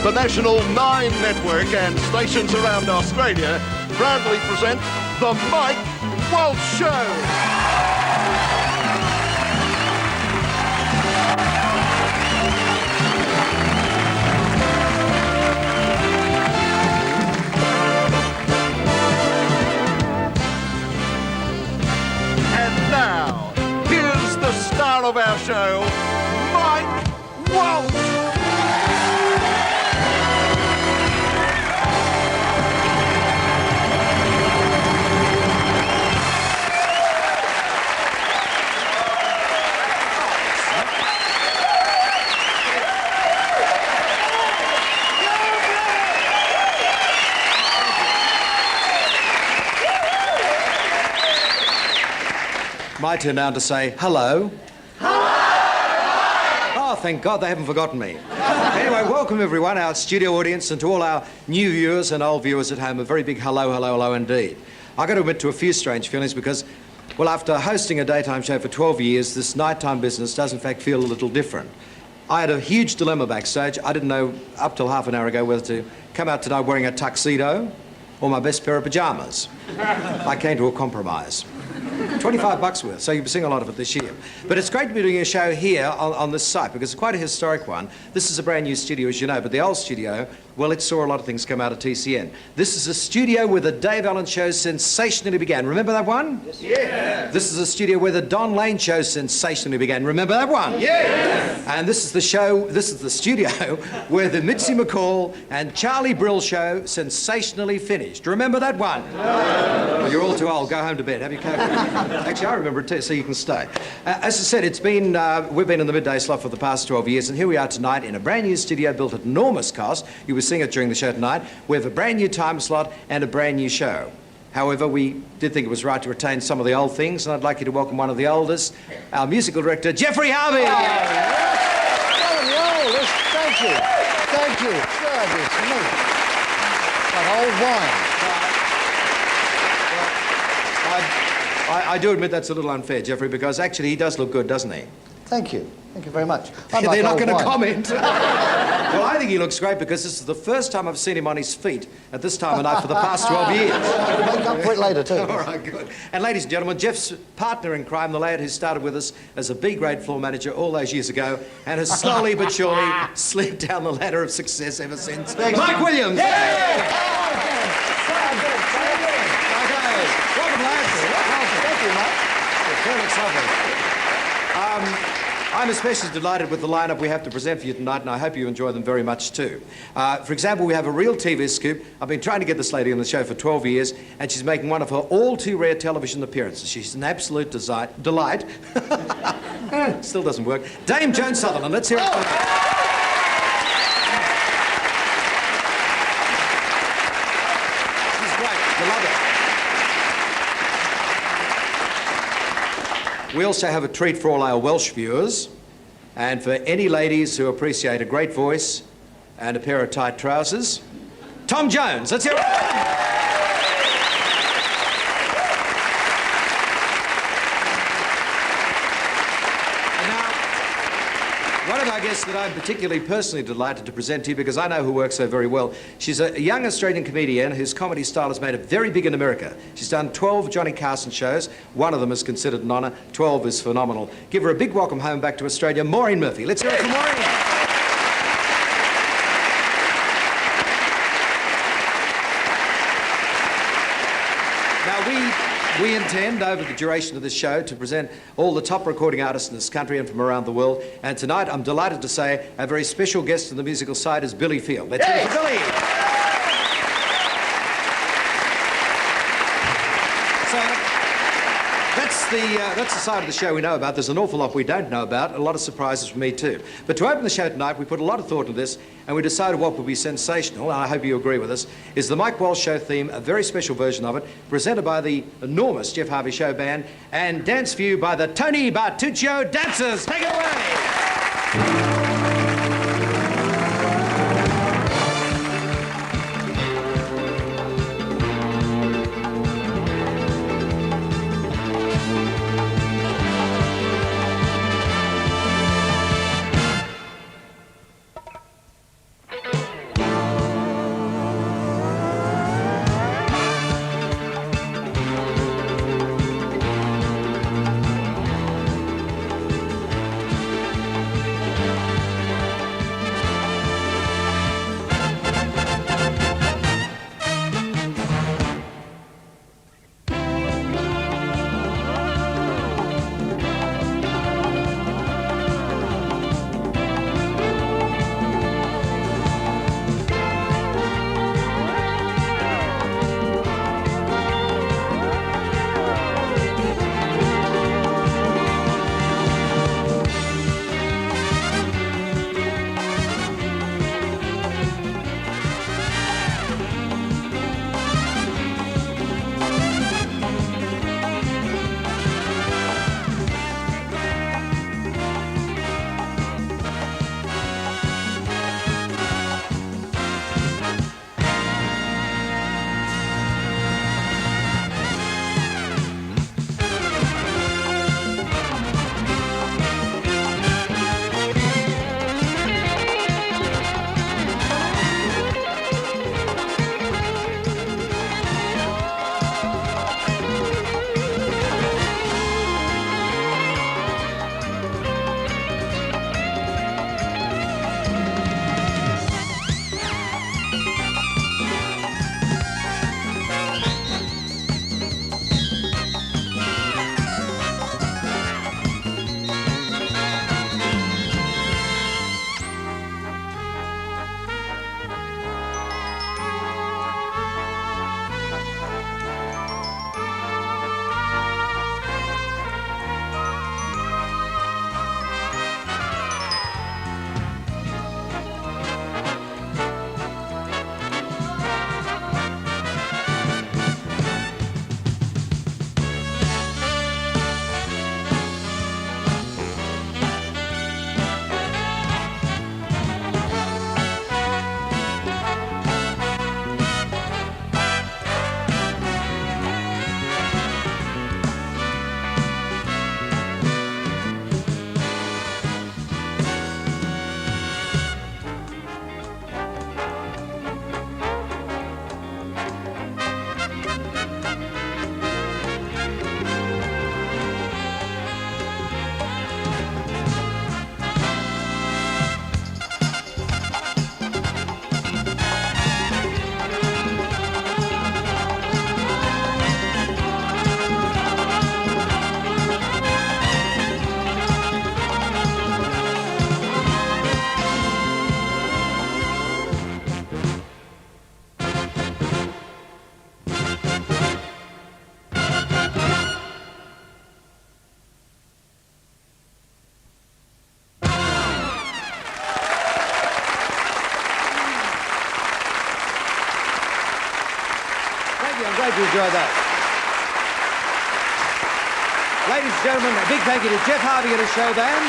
the National 9 network and stations around Australia proudly present the Mike Walsh Show. Now, here's the star of our show, Mike Walsh. My turn now to say hello. Hello! Oh, thank God they haven't forgotten me. Anyway, welcome everyone, our studio audience, and to all our new viewers and old viewers at home, a very big hello, hello, hello indeed. I've got to admit to a few strange feelings because, well, after hosting a daytime show for 12 years, this nighttime business does in fact feel a little different. I had a huge dilemma backstage. I didn't know up till half an hour ago whether to come out tonight wearing a tuxedo or my best pair of pajamas. I came to a compromise. $25 worth, so you'll be seeing a lot of it this year. But it's great to be doing a show here on this site because it's quite a historic one. This is a brand new studio, as you know, but the old studio, well, it saw a lot of things come out of TCN. This is a studio where the Dave Allen Show sensationally began. Remember that one? Yes. Yeah. This is a studio where the Don Lane Show sensationally began. Remember that one? Yes. And this is the studio where the Mitzi McCall and Charlie Brill Show sensationally finished. Remember that one? No. Well, you're all too old. Go home to bed. Have your cocoa. Actually, I remember it too, so you can stay. As I said, we've been in the midday slot for the past 12 years, and here we are tonight in a brand new studio built at enormous cost. You were seeing it during the show tonight. We have a brand new time slot and a brand new show. However, we did think it was right to retain some of the old things, and I'd like you to welcome one of the oldest, our musical director, Jeffrey Harvey. Oh, one of the oldest. Thank you. Thank you. Goodness me. Like old wine. I do admit that's a little unfair, Jeffrey, because actually he does look good, doesn't he? Thank you. Thank you very much. They're not going to comment. Well, I think he looks great because this is the first time I've seen him on his feet at this time of night for the past 12 years. I'll make up for it later, too. All right, good. And ladies and gentlemen, Jeff's partner in crime, the lad who started with us as a B-grade floor manager all those years ago and has slowly but surely slid down the ladder of success ever since. Mike Williams! Yeah! I'm especially delighted with the lineup we have to present for you tonight, and I hope you enjoy them very much too. For example, we have a real TV scoop. I've been trying to get this lady on the show for 12 years, and she's making one of her all too rare television appearances. She's an absolute delight. Still doesn't work. Dame Joan Sutherland, let's hear it. She's great. I love it. We also have a treat for all our Welsh viewers, and for any ladies who appreciate a great voice and a pair of tight trousers, Tom Jones. Let's hear it. One of our guests that I'm particularly personally delighted to present to you because I know her work so very well. She's a young Australian comedian whose comedy style has made it very big in America. She's done 12 Johnny Carson shows. One of them is considered an honour. 12 is phenomenal. Give her a big welcome home back to Australia, Maureen Murphy. Let's hear it for Maureen. We intend, over the duration of this show, to present all the top recording artists in this country and from around the world. And tonight, I'm delighted to say, a very special guest on the musical side is Billy Field. Let's hear it for Billy. So, that's the side of the show we know about. There's an awful lot we don't know about, a lot of surprises for me too. But to open the show tonight, we put a lot of thought into this, and we decided what would be sensational, and I hope you agree with us, is the Mike Walsh Show theme, a very special version of it, presented by the enormous Jeff Harvey Show Band, and danced for you by the Tony Bartuccio Dancers. Take it away! you enjoyed that. Ladies and gentlemen, a big thank you to Jeff Harvey and his show band.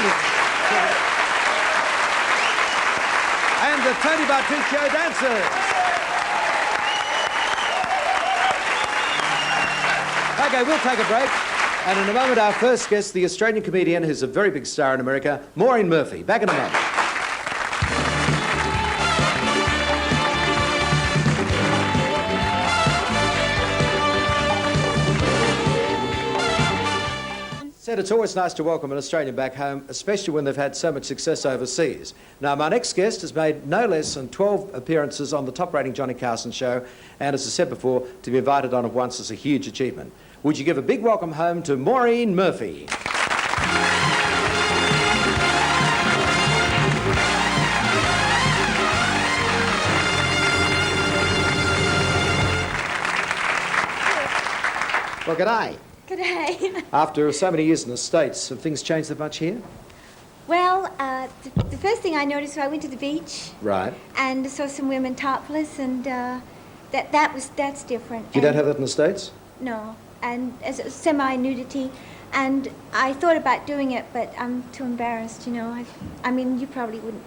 And the Tony Bartuccio dancers. Okay, we'll take a break. And in a moment, our first guest, the Australian comedian who's a very big star in America, Maureen Murphy. Back in a moment. Said it's always nice to welcome an Australian back home, especially when they've had so much success overseas. Now, my next guest has made no less than 12 appearances on the top-rating Johnny Carson show, and as I said before, to be invited on it once is a huge achievement. Would you give a big welcome home to Maureen Murphy? Well, g'day. G'day. After so many years in the States, have things changed that much here? Well, the first thing I noticed was I went to the beach Right. and saw some women topless, and that's different. You don't And- have that in the States? No, and as semi-nudity, and I thought about doing it, but I'm too embarrassed. You know, I mean, you probably wouldn't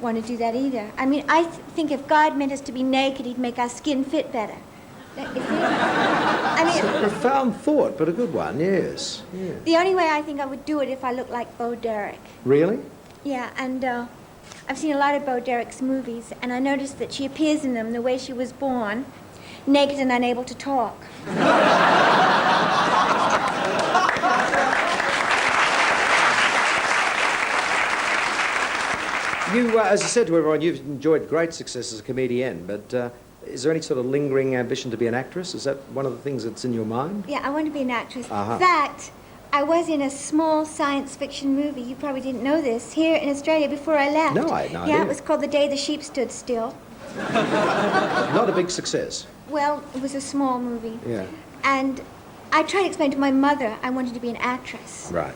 want to do that either. I mean, I think if God meant us to be naked, He'd make our skin fit better. I mean, Profound thought, but a good one, yes. Yeah. the only way I think I would do it if I looked like Bo Derek. Really? Yeah, and I've seen a lot of Bo Derek's movies, and I noticed that she appears in them the way she was born, naked and unable to talk. You, as I said to everyone, you've enjoyed great success as a comedian, but is there any sort of lingering ambition to be an actress? Is that one of the things that's in your mind? Yeah, I want to be an actress. Uh-huh. In fact, I was in a small science fiction movie. You probably didn't know this. Here in Australia before I left. No, I had no Yeah, idea. it was called The Day the Sheep Stood Still. Not a big success. Well, it was a small movie. Yeah. And I tried to explain to my mother I wanted to be an actress. Right.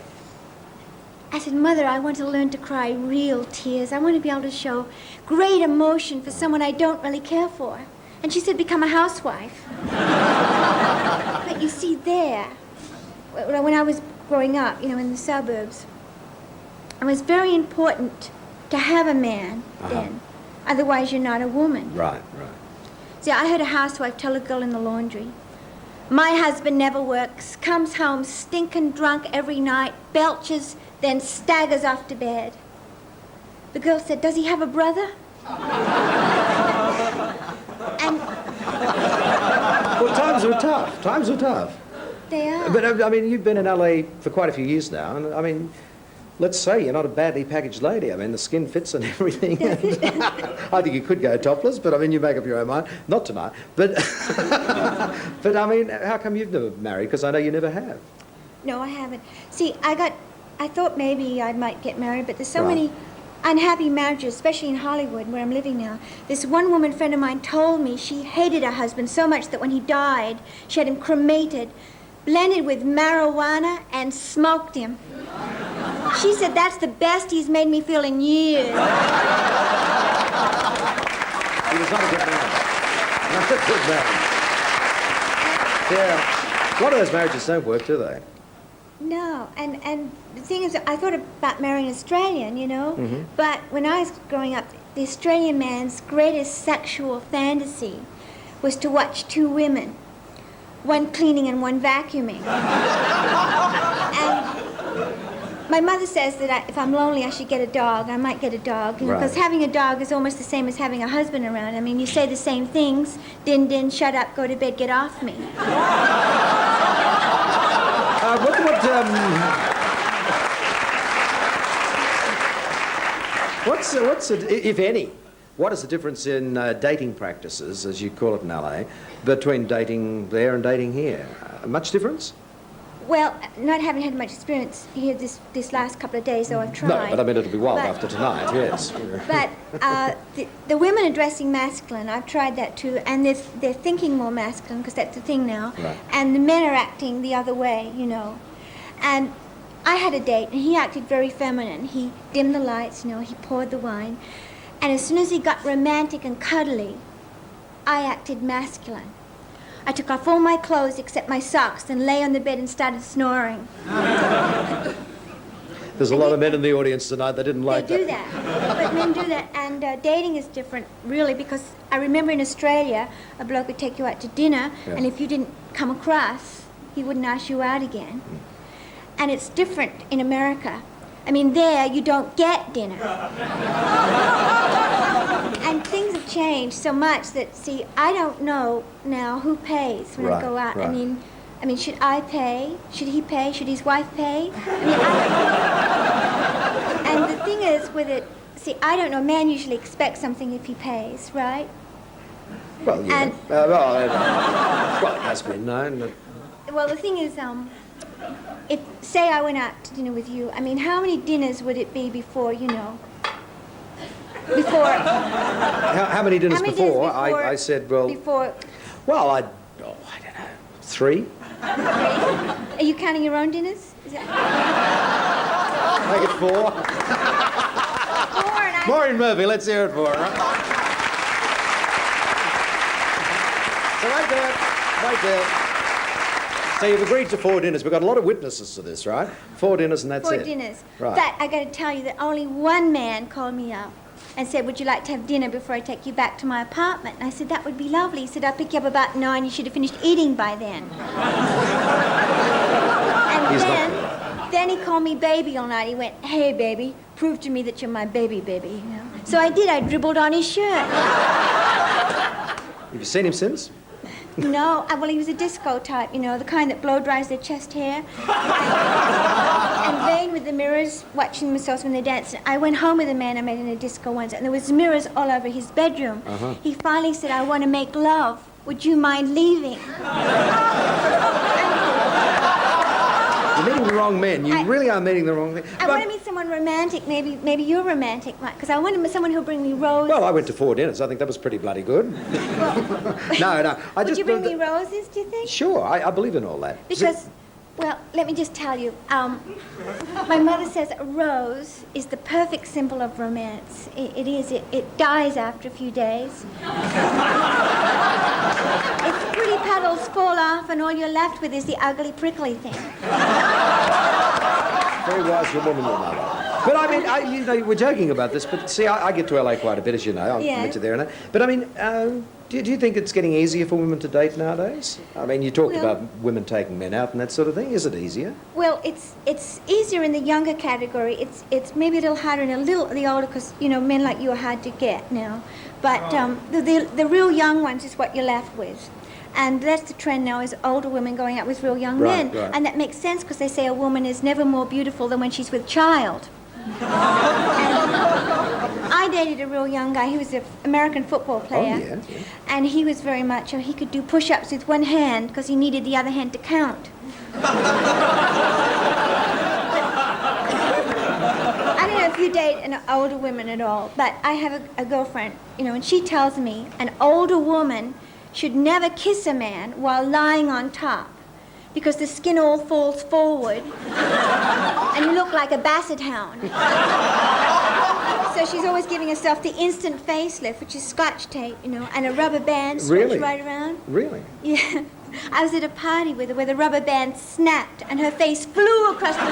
I said, Mother, I want to learn to cry real tears. I want to be able to show great emotion for someone I don't really care for. And she said, become a housewife. But you see, there, when I was growing up, you know, in the suburbs, it was very important to have a man then. Otherwise, you're not a woman. Right, right. See, I heard a housewife tell a girl in the laundry, my husband never works, comes home stinking drunk every night, belches, then staggers off to bed. The girl said, does he have a brother? And Well, times are tough. Times are tough. they are. But, I mean, you've been in LA for quite a few years now, and, I mean, let's say you're not a badly packaged lady. I mean, the skin fits and everything. I think you could go topless, but, I mean, you make up your own mind. Not tonight. But, but I mean, how come you've never married? Because I know you never have. No, I haven't. See, I thought maybe I might get married, but there's so Right. many unhappy marriages, especially in Hollywood, where I'm living now. This one woman friend of mine told me she hated her husband so much that when he died, she had him cremated, blended with marijuana, and smoked him. She said, that's the best he's made me feel in years. He was not a good man. Not a good man. Yeah. A lot of those marriages don't work, do they? No, and the thing is, I thought about marrying an Australian, you know, but when I was growing up, the Australian man's greatest sexual fantasy was to watch two women, one cleaning and one vacuuming. And my mother says that if I'm lonely, I should get a dog. I might get a dog, you know, because Right. having a dog is almost the same as having a husband around. I mean, you say the same things, din din, shut up, go to bed, get off me. What's if any, what is the difference in dating practices, as you call it in LA, between dating there and dating here? Much difference? Well, not having had much experience here this last couple of days, though I've tried. No, but I mean it'll be wild But- after tonight, yes. But the women are dressing masculine. I've tried that too, and they're thinking more masculine because that's the thing now. Right. And the men are acting the other way, you know. And I had a date, and he acted very feminine. He dimmed the lights, you know. He poured the wine, and as soon as he got romantic and cuddly, I acted masculine. I took off all my clothes except my socks and lay on the bed and started snoring. There's a lot of men in the audience tonight that didn't like They do that. But men do that. And dating is different, really, because I remember in Australia, a bloke would take you out to dinner, and if you didn't come across, he wouldn't ask you out again. And it's different in America. I mean, there, you don't get dinner. And things have changed so much that, see, I don't know now who pays when I go out. Right. I mean, should I pay? Should he pay? Should his wife pay? And the thing is with it, see, I don't know, a man usually expects something if he pays, right? Well, yeah. And- well, it has been known that... Well, the thing is, if, say I went out to dinner with you, I mean, how many dinners would it be before, you know, before... How many dinners before? I said, well... Before... Well, I don't know, 3? Are you counting your own dinners? Is that... Make it 4. 4 and I... Maureen Murphy, let's hear it for her. So right there. So you've agreed to 4 dinners. We've got a lot of witnesses to this, right? 4 dinners and that's 4 it. dinners. Right. But I got to tell you that only one man called me up and said, would you like to have dinner before I take you back to my apartment? And I said, that would be lovely. He said, I'll pick you up about 9. You should have finished eating by then. And then he called me baby all night. He went, hey, baby, prove to me that you're my baby, you know. So I did. I dribbled on his shirt. Have you seen him since? No, well, he was a disco type, you know, the kind that blow dries their chest hair. And vain with the mirrors, watching themselves when they dance. I went home with a man I met in a disco once, and there was mirrors all over his bedroom. He finally said, I want to make love. Would you mind leaving? You're meeting the wrong men. You really are meeting the wrong thing. I want to meet someone romantic. Maybe you're romantic, because I want to meet someone who'll bring me roses. Well, I went to 4 dinners. I think that was pretty bloody good. No. Would you bring me roses, do you think? Sure, I believe in all that. Because, well, let me just tell you, my mother says a rose is the perfect symbol of romance. It is. It dies after a few days. Its pretty petals fall off, and all you're left with is the ugly, prickly thing. Very wise woman, your mother. But I mean, you know, we're joking about this, but see, I get to LA quite a bit, as you know. I met you there and that. But I mean, do you think it's getting easier for women to date nowadays? I mean, you talked about women taking men out and that sort of thing. Is it easier? Well, it's easier in the younger category. It's maybe a little harder in the older, because, you know, men like you are hard to get now. But the real young ones is what you're left with. And that's the trend now, is older women going out with real young men. Right. And that makes sense, because they say a woman is never more beautiful than when she's with child. I dated a real young guy. He was an American football player. Oh, yeah. And he was very macho. He could do push-ups with one hand because he needed the other hand to count. I don't know if you date an older woman at all, but I have a girlfriend, you know, and she tells me an older woman should never kiss a man while lying on top, because the skin all falls forward and you look like a basset hound. So she's always giving herself the instant facelift, which is Scotch tape, you know, and a rubber band stretched right around. Really? Yeah. I was at a party with her where the rubber band snapped and her face flew across the room.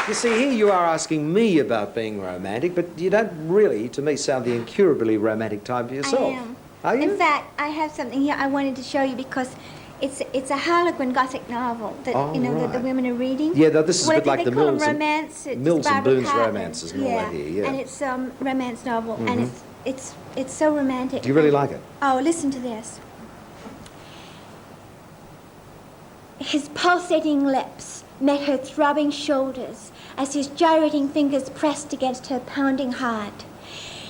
You see, here you are asking me about being romantic, but you don't really, to me, sound the incurably romantic type yourself. I am. Are you? In fact, I have something here I wanted to show you, because it's a Harlequin Gothic novel that that the women are reading. Yeah, this is a bit like the Mills and romance. Mills and Boon's romances and all that here. Yeah, and it's a romance novel, and it's so romantic. Do you really like it? Oh, listen to this. His pulsating lips met her throbbing shoulders as his gyrating fingers pressed against her pounding heart.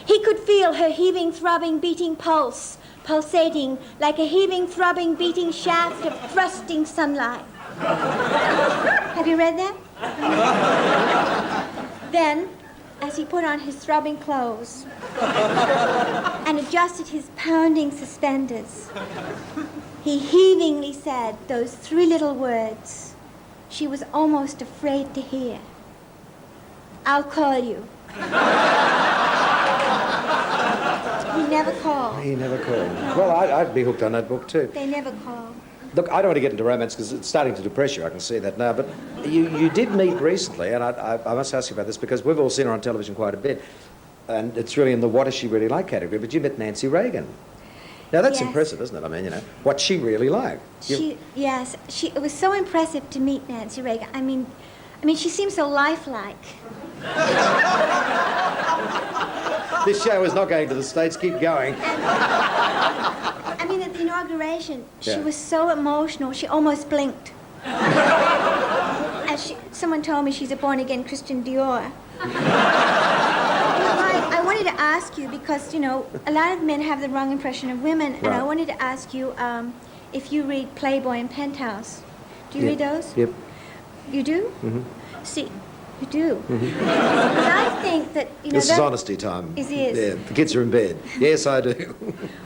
He could feel her heaving, throbbing, beating pulse, pulsating like a heaving, throbbing, beating shaft of thrusting sunlight. Have you read that? Then, as he put on his throbbing clothes and adjusted his pounding suspenders, he heavingly said those 3 little words she was almost afraid to hear. I'll call you. He never called. He never called. Well, I'd be hooked on that book too. They never call. Look, I don't want to get into romance because it's starting to depress you. I can see that now. But you did meet recently, and I must ask you about this because we've all seen her on television quite a bit. And it's really in the what does she really like category. But you met Nancy Reagan. Now, that's Yes. impressive, isn't it? I mean, you know, what she really liked. Yes, it was so impressive to meet Nancy Reagan. I mean, she seems so lifelike. This show is not going to the States. Keep going. I mean, at the inauguration, she was so emotional, she almost blinked. And someone told me she's a born-again Christian Dior. I wanted to ask you, because, you know, a lot of men have the wrong impression of women, and I wanted to ask you if you read Playboy and Penthouse. Do you read those? Yep. You do? Mm-hmm. See, you do. Because I think that, you know... This is honesty time. It is. Yeah, the kids are in bed. Yes, I do.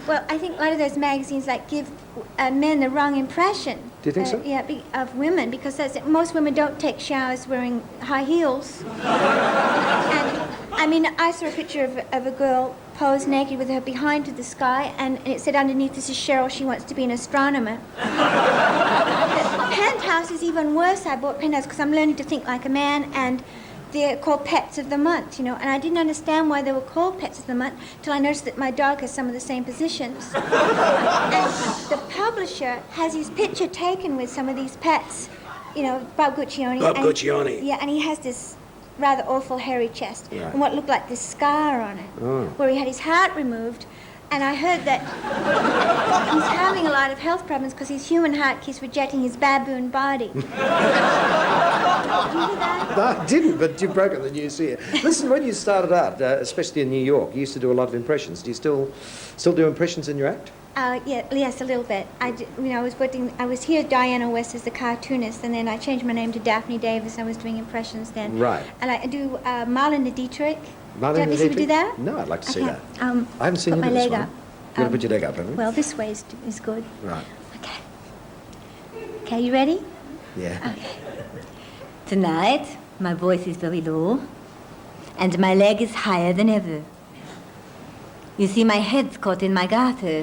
Well, I think a lot of those magazines, like, give men the wrong impression. Do you think so? Yeah, of women, because most women don't take showers wearing high heels. And, I mean, I saw a picture of a girl posed naked with her behind to the sky, and it said underneath, "This is Cheryl, she wants to be an astronomer." Penthouse is even worse. I bought Penthouse because I'm learning to think like a man, and they're called Pets of the Month, you know, and I didn't understand why they were called Pets of the Month till I noticed that my dog has some of the same positions. And the publisher has his picture taken with some of these pets, you know, Bob Guccione. Bob Guccione. Yeah, and he has this rather awful hairy chest Right. and what looked like this scar on it, where he had his heart removed. And I heard that he's having a lot of health problems because his human heart keeps rejecting his baboon body. Did you hear that? No, I didn't, but you've broken the news here. Listen, when you started out, especially in New York, you used to do a lot of impressions. Do you still do impressions in your act? Yes, a little bit. I was here Diana West as the cartoonist, and then I changed my name to Daphne Davis. I was doing impressions then. Right. And I do Marlene Dietrich. Marlene Do you ever see me Dietrich? do that? No, I'd like to see Okay. that. I haven't seen put you my do this leg one. up. You want to put your leg up, haven't you? Well, this way is good. Right. Okay. Okay, you ready? Yeah. Okay. Tonight, my voice is very low, and my leg is higher than ever. You see, my head's caught in my garter.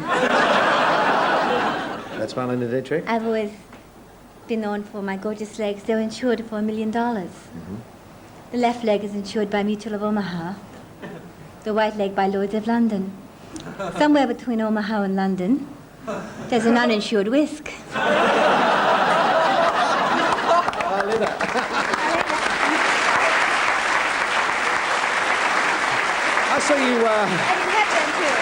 That's Marlene Dietrich? I've always been known for my gorgeous legs. They're insured for $1 million. The left leg is insured by Mutual of Omaha. The right leg by Lloyd's of London. Somewhere between Omaha and London, there's an uninsured whisk. I saw you, Catherine Hepburn, too.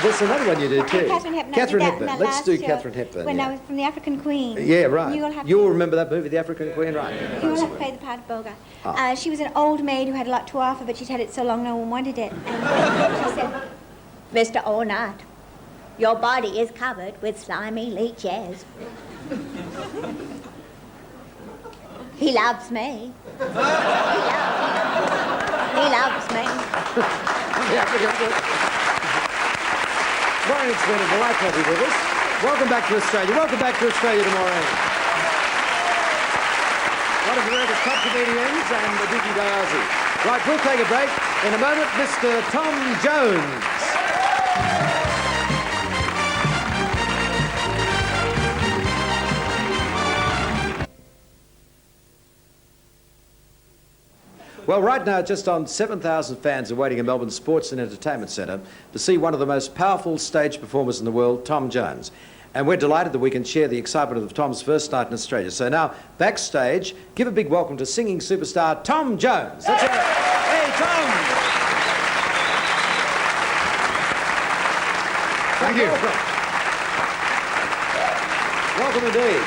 there's another one you did too. Catherine Hepburn. Catherine I did Hepburn. that Let's last do show Catherine Hepburn. When yeah. I was from the African Queen. Yeah, right. You'll remember that movie, The African Queen, right? You'll have to play the part of Boga. Ah. She was an old maid who had a lot to offer, but she'd had it so long no one wanted it. And she said, Mr. Ornat, your body is covered with slimy leeches. He loves me. He loves me. Maureen, it's been a delight to have you with us. Welcome back to Australia. Welcome back to Australia to Maureen. One of America's top comedians and the Digi Diazi. Right, we'll take a break. In a moment, Mr. Tom Jones. Well, right now, just on 7,000 fans are waiting at Melbourne Sports and Entertainment Centre to see one of the most powerful stage performers in the world, Tom Jones. And we're delighted that we can share the excitement of Tom's first night in Australia. So now, backstage, give a big welcome to singing superstar Tom Jones. Let's hear it. Hey, Tom! Thank you. Welcome indeed.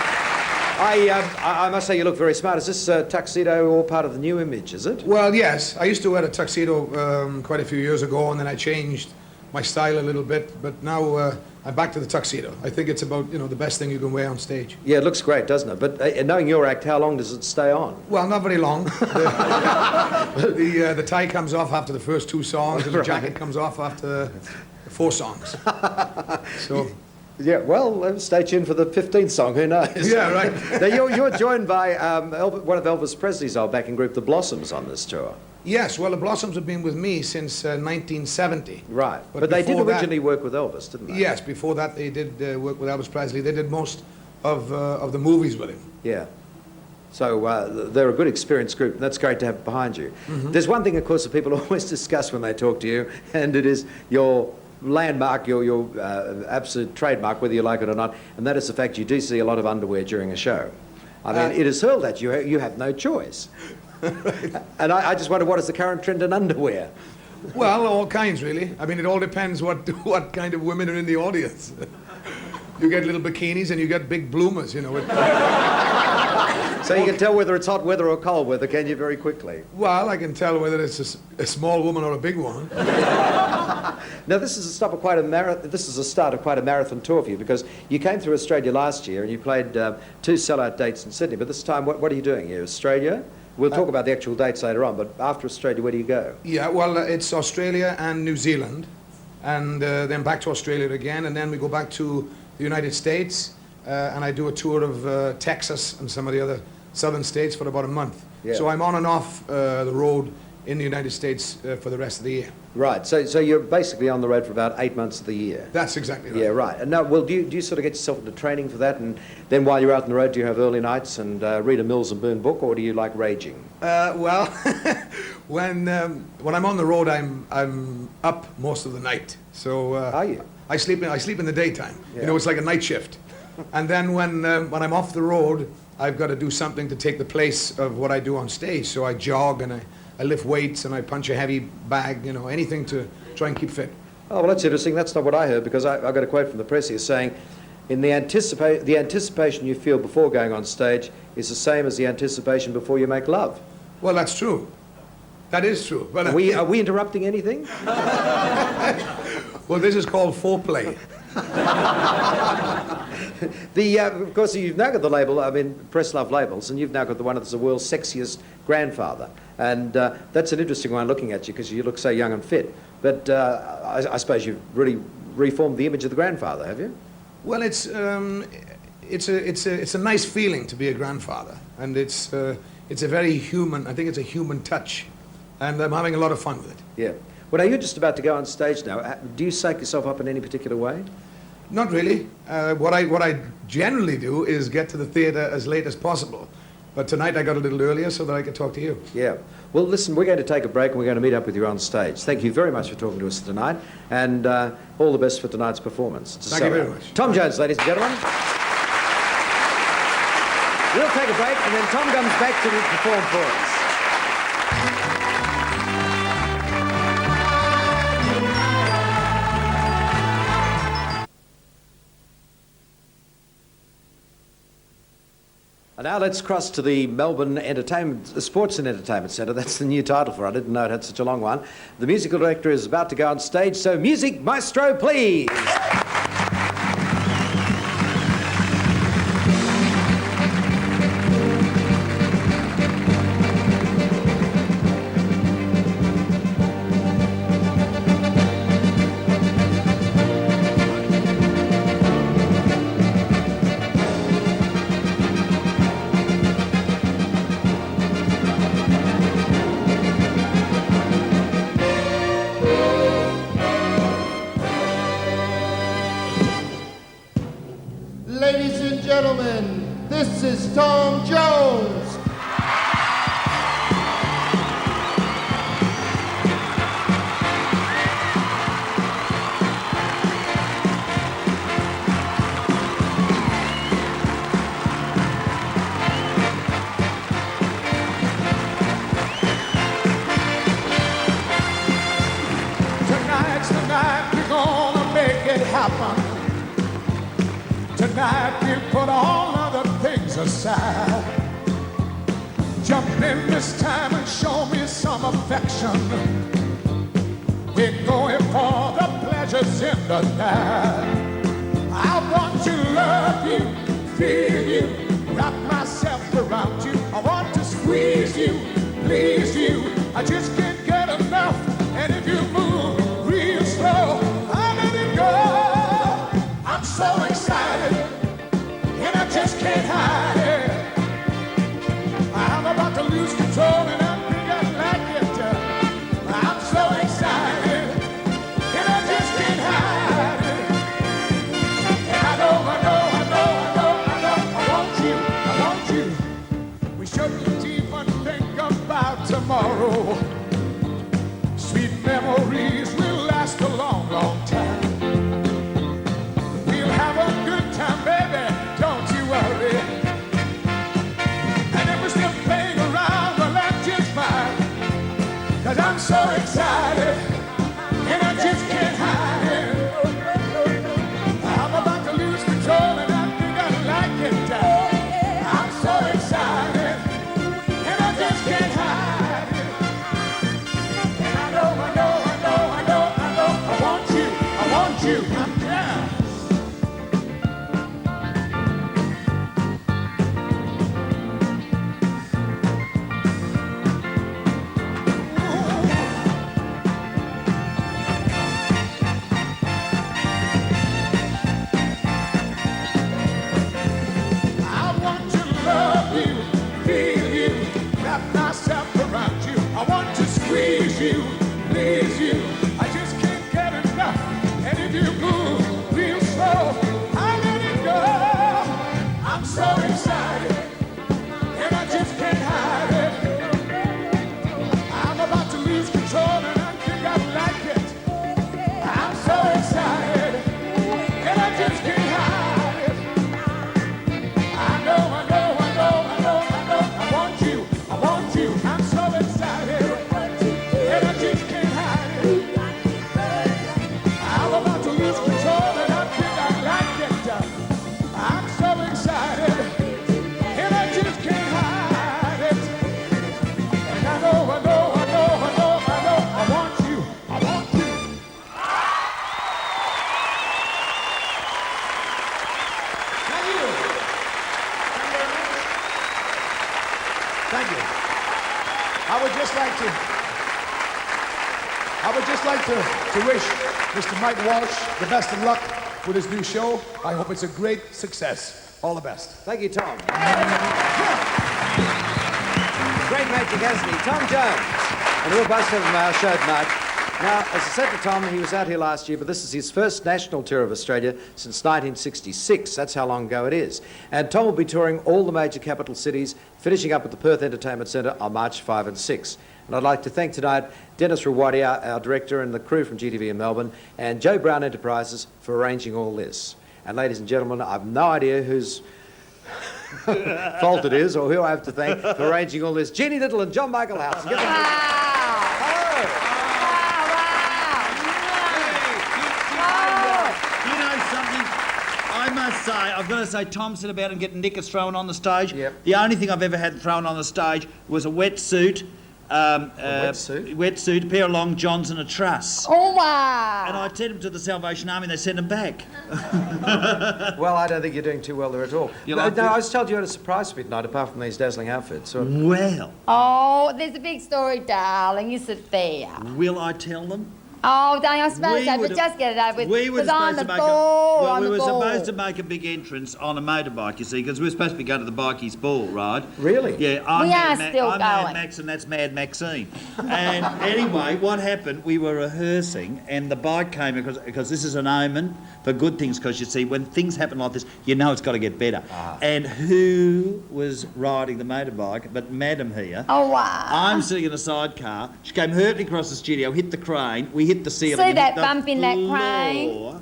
I must say you look very smart. Is this tuxedo all part of the new image, is it? Well, yes. I used to wear a tuxedo quite a few years ago, and then I changed my style a little bit. But now I'm back to the tuxedo. I think it's about, you know, the best thing you can wear on stage. Yeah, it looks great, doesn't it? But knowing your act, how long does it stay on? Well, not very long. The tie comes off after the first 2 songs, and the jacket comes off after 4 songs. So. Yeah, well, stay tuned for the 15th song, who knows? Yeah, right. Now, you're joined by one of Elvis Presley's old backing group, The Blossoms, on this tour. Yes, well, the Blossoms have been with me since 1970. Right. But they did before that- originally work with Elvis, didn't they? Yes, before that they did work with Elvis Presley. They did most of the movies with him. Yeah. So they're a good experienced group. That's great to have behind you. There's one thing, of course, that people always discuss when they talk to you, and it is your landmark, your absolute trademark, whether you like it or not, and that is the fact you do see a lot of underwear during a show. I mean, it is hurled at you. You have no choice. And I just wonder, what is the current trend in underwear? Well, all kinds, really. I mean, it all depends what kind of women are in the audience. You get little bikinis and you get big bloomers, you know. So you can tell whether it's hot weather or cold weather, can you, very quickly? Well, I can tell whether it's a small woman or a big one. Now, this is the start of quite a marathon tour for you, because you came through Australia last year and you played 2 sellout dates in Sydney. But this time, what are you doing here? Australia? We'll talk about the actual dates later on, but after Australia, where do you go? Yeah, well, it's Australia and New Zealand, and then back to Australia again, and then we go back to the United States, and I do a tour of Texas and some of the other southern states for about a month. Yeah. So I'm on and off the road in the United States for the rest of the year. Right, so you're basically on the road for about 8 months of the year. That's exactly right. Yeah, right. And now, well, do you sort of get yourself into training for that, and then while you're out on the road, do you have early nights and read a Mills and Boon book, or do you like raging? Well, when I'm on the road, I'm up most of the night. So Are you? I sleep in the daytime. Yeah. You know, it's like a night shift. And then when I'm off the road, I've got to do something to take the place of what I do on stage. So I jog and I lift weights and I punch a heavy bag. You know, anything to try and keep fit. Oh, well, that's interesting. That's not what I heard, because I got a quote from the press here saying, the anticipation you feel before going on stage is the same as the anticipation before you make love. Well, that's true. That is true. But Are we interrupting anything? well, this is called foreplay. Of course, you've now got the label, I mean, Press Love Labels, and you've now got the one that's the world's sexiest grandfather. And that's an interesting one looking at you, because you look so young and fit. But I suppose you've really reformed the image of the grandfather, have you? Well, it's a nice feeling to be a grandfather, and it's a very human. I think it's a human touch, and I'm having a lot of fun with it. Yeah. Well, now you're just about to go on stage now. Do you psych yourself up in any particular way? Not really. What I generally do is get to the theatre as late as possible, but tonight I got a little earlier so that I could talk to you. Yeah. Well, listen, we're going to take a break and we're going to meet up with you on stage. Thank you very much for talking to us tonight, and all the best for tonight's performance. Thank you very much. Tom Jones, ladies and gentlemen. We'll take a break, and then Tom comes back to perform for us. And now let's cross to the Melbourne Sports and Entertainment Centre. That's the new title for it. I didn't know it had such a long one. The musical director is about to go on stage, so music, maestro, please. Ladies and gentlemen, this is Tom Jones. Tonight's the night we're gonna make it happen. Tonight we put all other things aside. Jump in this time and show me some affection. We're going for the pleasures in the night. I want to love you, feel you, wrap myself around you. I want to squeeze you, please you. I just can't get enough. And if you move real slow, I let it go. I'm so excited, and I just can't hide it. I'm about to lose control, and I think I like it. you. Yeah. I want to love you, feel you, wrap myself around you. I want to squeeze you, please you. I just can't get enough. And if you move real slow, I let it go. I'm so excited, and I just can't hide it. I'm about to lose control, and I think I like it. I'm so excited, and I just can't hide it. I want you, I'm so excited, and I just can't hide it. I'm about to lose control, and I think I like it. I'm so excited, and I just can't hide it. And I know, I want you. Thank you. I would just like to wish Mr. Mike Walsh the best of luck with his new show. I hope it's a great success. All the best. Thank you, Tom. Great magic, hasn't he? Tom Jones. And we'll bust him from our show tonight. Now, as I said to Tom, he was out here last year, but this is his first national tour of Australia since 1966. That's how long ago it is. And Tom will be touring all the major capital cities, finishing up at the Perth Entertainment Centre on March 5 and 6. And I'd like to thank tonight Dennis Rawadia, our director, and the crew from GTV in Melbourne, and Joe Brown Enterprises for arranging all this. And ladies and gentlemen, I've no idea whose fault it is or who I have to thank for arranging all this. Jeannie Little and John Michael House. Give them You know something? I must say, I've got to say, Tom said about him getting knickers thrown on the stage. Yep. The only thing I've ever had thrown on the stage was a wetsuit. Wetsuit, a pair of long johns and a truss. Oh, wow. And I sent him to the Salvation Army and they sent him back. Well, I don't think you're doing too well there at all. You No, like I it? was told you had a surprise for me tonight, apart from these dazzling outfits. So Well, Oh, there's a big story, darling. Is it fair? will I tell them? Oh, darling, I suppose We so, but would've- just get it over with. We were 'Cause I'm supposed a to make ball. well, I'm we a were ball. supposed to make a big entrance on a motorbike, you see, because we were supposed to be going to the Bikies Ball, right? Really? Yeah, I'm We are Mad still I'm Mad going. Max and that's Mad Maxine. And anyway, what happened, we were rehearsing and the bike came because this is an omen for good things, because you see, when things happen like this, you know it's got to get better. And who was riding the motorbike but Madam here? Oh, wow. I'm sitting in a sidecar. She came hurtling across the studio, hit the crane, we hit the ceiling. See and that hit the bump in that crane? floor,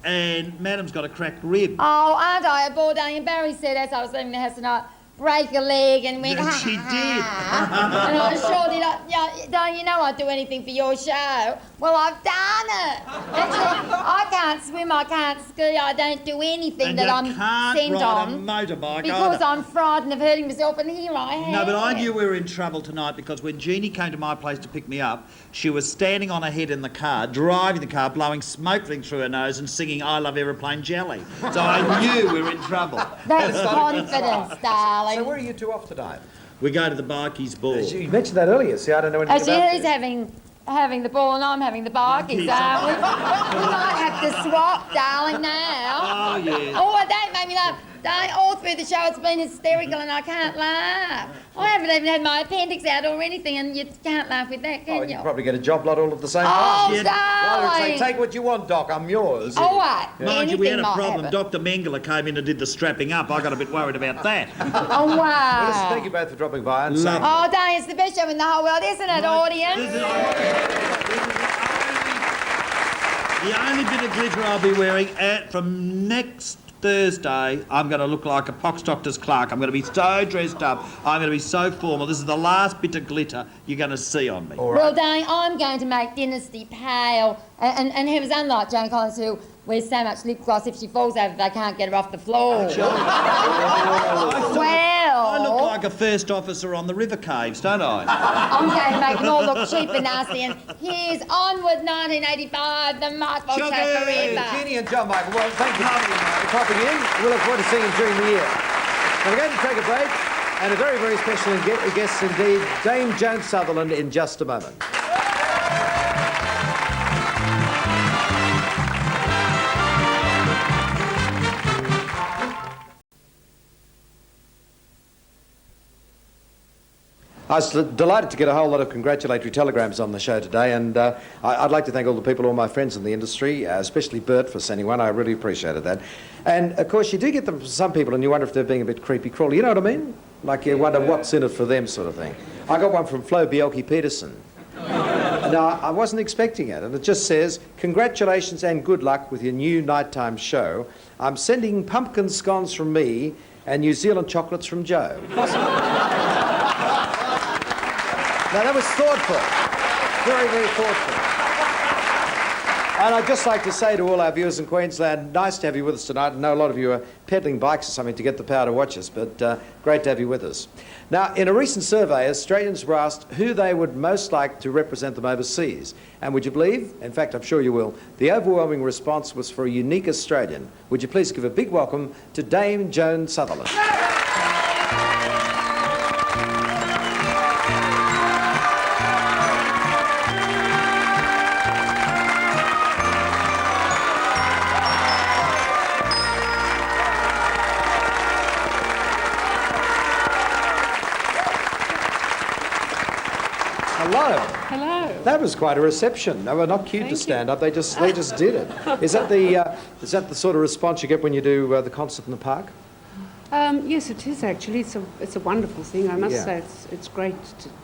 and Madam's got a cracked rib. Oh, aren't I a ball, darling? And Barry said as I was leaving the house tonight, break a leg and went, Yeah, ha, she ha, did. ha. And I sure did. Yeah, darling, you know I'd do anything for your show. Well, I've done it. And she, I can't swim, I can't ski, I don't do anything And that you I'm can't sent ride on. a motorbike Because either. I'm frightened of hurting myself, and here I am. No, but I knew we were in trouble tonight because when Jeannie came to my place to pick me up, she was standing on her head in the car, driving the car, blowing smoke through her nose and singing I Love Aeroplane Jelly. So I knew we were in trouble. That's confidence, darling. So where are you two off tonight? We go to the Bikies Ball. You mentioned that earlier. See, I don't know anything Actually, about he's this. having the ball and I'm having the bikies, aren't we? We might have to swap, darling, now. Oh, yes. Oh, that made me laugh. Darling, all through the show it's been hysterical and I can't laugh. I haven't even had my appendix out or anything, and you can't laugh with that, Oh, can you you? probably get a job lot all at the same Oh, time. darling. Well, it's like, take what you want, Doc. I'm yours. Oh, what? Mind you, we had a Anything might problem. happen. Dr. Mengele came in and did the strapping up. I got a bit worried about that. Oh, Well, listen, wow. thank you both for dropping by and saying... Oh, darling, it's the best show in the whole world, isn't it, audience? This is the only bit of glitter I'll be wearing from next Thursday. I'm going to look like a pox doctor's clerk. I'm going to be so dressed up. I'm going to be so formal. This is the last bit of glitter you're going to see on me. Well, darling, I'm going to make Dynasty pale. And he was unlike Joan Collins, who wears so much lip gloss, if she falls over, they can't get her off the floor. Well, I look like a first officer on the River Caves, don't I? I'm going to make them all look cheap and nasty. And here's Onward 1985, the Mike will take forever. Jeannie and John Michael, well, thank you for popping in. We look forward to seeing you during the year. Now, we're going to take a break, and a very, very special guest indeed, Dame Joan Sutherland, in just a moment. I was delighted to get a whole lot of congratulatory telegrams on the show today, and I'd like to thank all the people, all my friends in the industry, especially Bert for sending one. I really appreciated that. And, of course, you do get them from some people, and you wonder if they're being a bit creepy-crawly. You know what I mean? Like you wonder what's in it for them sort of thing. I got one from Flo Bielke-Peterson. Now, I wasn't expecting it, and it just says, congratulations and good luck with your new nighttime show. I'm sending pumpkin scones from me and New Zealand chocolates from Joe. Now, that was thoughtful. Very, very thoughtful. And I'd just like to say to all our viewers in Queensland, nice to have you with us tonight. I know a lot of you are peddling bikes or something to get the power to watch us, but great to have you with us. Now, in a recent survey, Australians were asked who they would most like to represent them overseas. And would you believe, in fact, I'm sure you will, the overwhelming response was for a unique Australian. Would you please give a big welcome to Dame Joan Sutherland. Hello. That was quite a reception. They were not cute to stand up. They just did it. Is that the sort of response you get when you do the concert in the park? Yes, it is actually. It's a wonderful thing. I must say it's great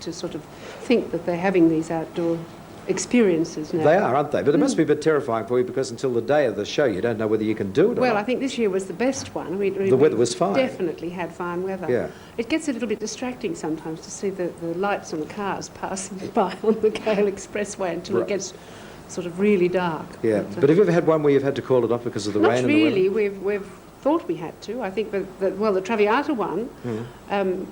to sort of think that they're having these outdoor experiences now. They are, aren't they? But it must be a bit terrifying for you because until the day of the show you don't know whether you can do it or Well, not. I think this year was the best one. The weather was fine. Definitely had fine weather. Yeah. It gets a little bit distracting sometimes to see the lights on the cars passing by on the Gale Expressway until it gets sort of really dark. Yeah, but have you ever had one where you've had to call it off because of the rain and the weather? Not really. We've thought we had to. I think the Traviata one,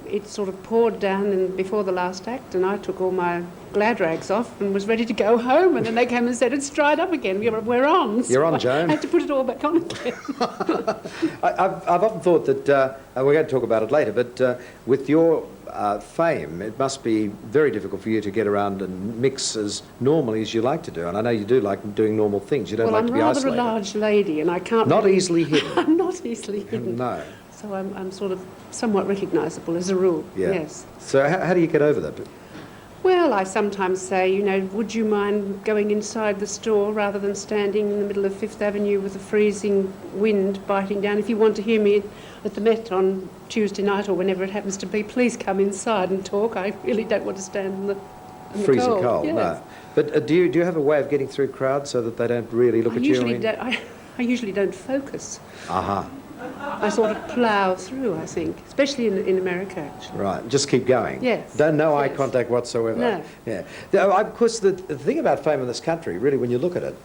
it sort of poured down before the last act, and I took all my glad rags off and was ready to go home, and then they came and said it's dried up again. We're on. You're on, Joan. I had to put it all back on again. I've often thought that, and we're going to talk about it later, but with your fame, it must be very difficult for you to get around and mix as normally as you like to do. And I know you do like doing normal things. You don't like to be isolated. I'm rather a large lady, and I can't... Not easily hidden. I'm not easily hidden. No. So I'm sort of somewhat recognisable as a rule, yes. So how do you get over that? Well, I sometimes say, would you mind going inside the store rather than standing in the middle of Fifth Avenue with a freezing wind biting down? If you want to hear me at the Met on Tuesday night or whenever it happens to be, please come inside and talk. I really don't want to stand in the freezing cold. Yes. No. But do you have a way of getting through crowds so that they don't really look at you? I usually don't focus. Uh-huh. I sort of plough through, I think, especially in America, actually. Right, just keep going. Yes. No eye contact whatsoever. No. Yeah. Of course, the thing about fame in this country, really, when you look at it,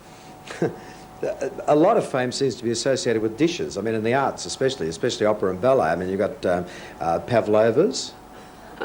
a lot of fame seems to be associated with dishes. I mean, in the arts especially opera and ballet. I mean, you've got pavlovas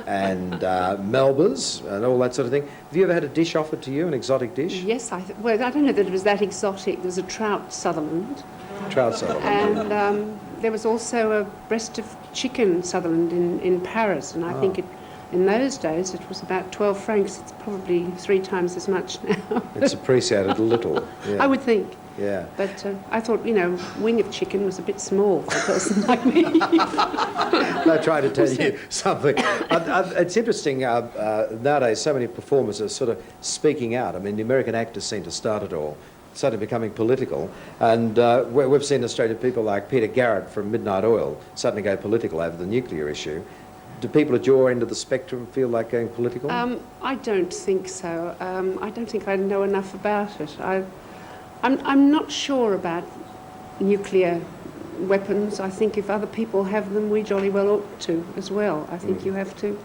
and Melbas and all that sort of thing. Have you ever had a dish offered to you, an exotic dish? Yes, well, I don't know that it was that exotic. There's a trout Sutherland. Trout Sutherland. And there was also a breast of chicken Sutherland in Paris, and I think in those days it was about 12 francs. It's probably 3 times as much now. It's appreciated a little. Yeah. I would think. Yeah. But I thought, wing of chicken was a bit small for a person like me. They're trying to tell you something. It's interesting, nowadays so many performers are sort of speaking out. I mean, the American actors seem to start it all, started becoming political. And we've seen Australian people like Peter Garrett from Midnight Oil suddenly go political over the nuclear issue. Do people at your end of the spectrum feel like going political? I don't think so. I don't think I know enough about it. I'm not sure about nuclear weapons. I think if other people have them, we jolly well ought to as well. I think you have to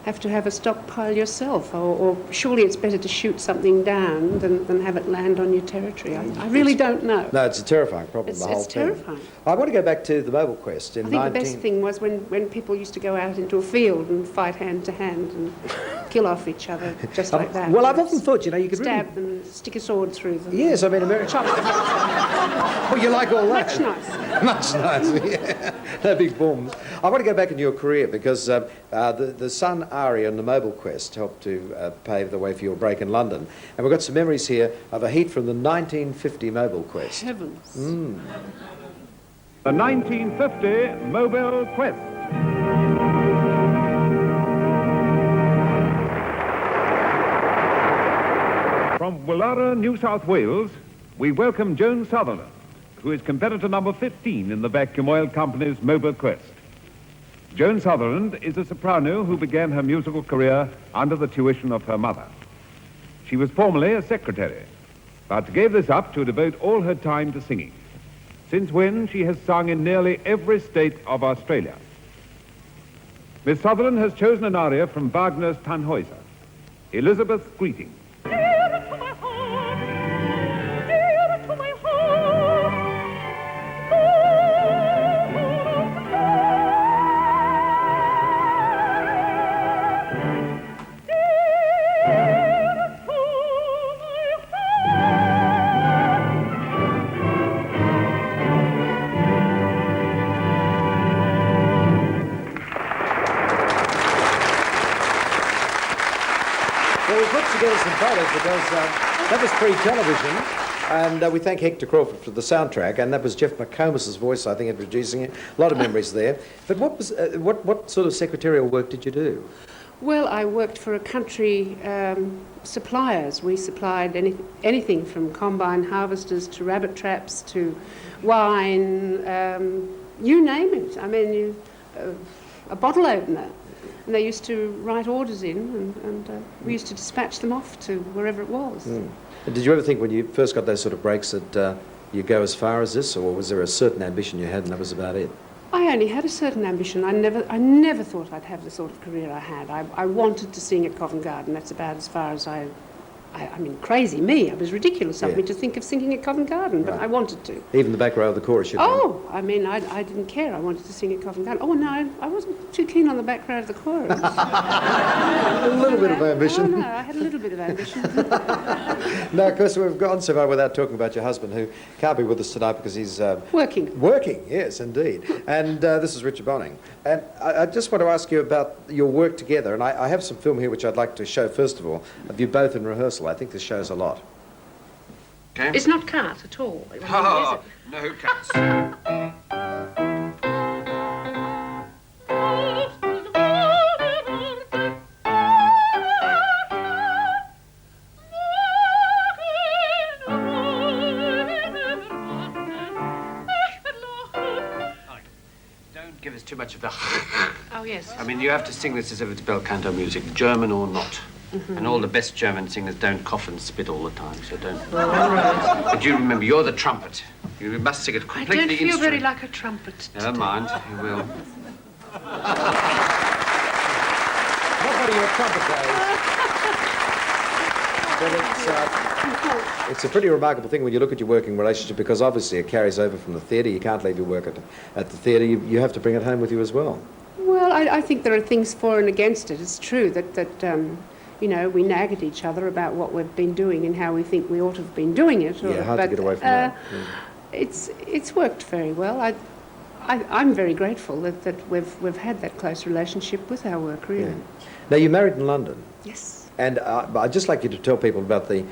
have to have a stockpile yourself, or surely it's better to shoot something down than have it land on your territory. I really don't know. No, it's a terrifying problem, the whole It's thing. terrifying. I want to go back to the Mobile Quest in I think the best thing was when people used to go out into a field and fight hand to hand and kill off each other just like that. Well, I've often thought, you know, you could stab them, stick a sword through them. Yes, I mean, America. Oh, you like all that? Much nicer. Much nicer, yeah. No big bombs. I want to go back in your career because the Sun aria and the Mobile Quest helped to pave the way for your break in London. And we've got some memories here of a heat from the 1950 Mobile Quest. Heavens. The 1950 Mobile Quest. From Woollahra, New South Wales, we welcome Joan Sutherland, who is competitor number 15 in the Vacuum Oil Company's Mobile Quest. Joan Sutherland is a soprano who began her musical career under the tuition of her mother. She was formerly a secretary, but gave this up to devote all her time to singing, since when she has sung in nearly every state of Australia. Miss Sutherland has chosen an aria from Wagner's Tannhäuser, Elizabeth's Greeting. Together some photos because that was pre-television, and we thank Hector Crawford for the soundtrack, and that was Jeff McComas's voice, I think, introducing it. A lot of memories there. But what sort of secretarial work did you do? Well, I worked for a country suppliers. We supplied anything from combine harvesters to rabbit traps to wine, you name it. I mean, a bottle opener. And they used to write orders in, and we used to dispatch them off to wherever it was. And did you ever think when you first got those sort of breaks that you go as far as this, or was there a certain ambition you had and that was about it? I only had a certain ambition. I never thought I'd have the sort of career I had. I wanted to sing at Covent Garden. That's about as far as I mean, crazy me. It was ridiculous of me to think of singing at Covent Garden, but I wanted to. Even the back row of the chorus, you I mean, I didn't care. I wanted to sing at Covent Garden. Oh, no, I wasn't too keen on the back row of the chorus. A little bit of ambition. Oh, no, I had a little bit of ambition. No, of course, we've gone so far without talking about your husband, who can't be with us tonight because he's... Working. Working, yes, indeed. And this is Richard Bonning. And I just want to ask you about your work together, and I have some film here which I'd like to show, first of all, of you both in rehearsal. I think this shows a lot. Okay. It's not cut at all. Oh, no cuts. Don't give us too much of the... Oh, yes. I mean, you have to sing this as if it's bel canto music, German or not. And all the best German singers don't cough and spit all the time, so don't. But you remember, you're the trumpet. You must sing it completely I don't feel instrument. very like a trumpet. Never mind, you will. Nobody your trumpet days. It's a pretty remarkable thing when you look at your working relationship, because obviously it carries over from the theatre. You can't leave your work at the theatre. You have to bring it home with you as well. Well, I think there are things for and against it. It's true that you know, we nag at each other about what we've been doing and how we think we ought to have been doing it. Yeah, hard to get away from that. It's worked very well. I'm very grateful that we've had that close relationship with our work, really. Yeah. Now, you're married in London. Yes. And I'd just like you to tell people about the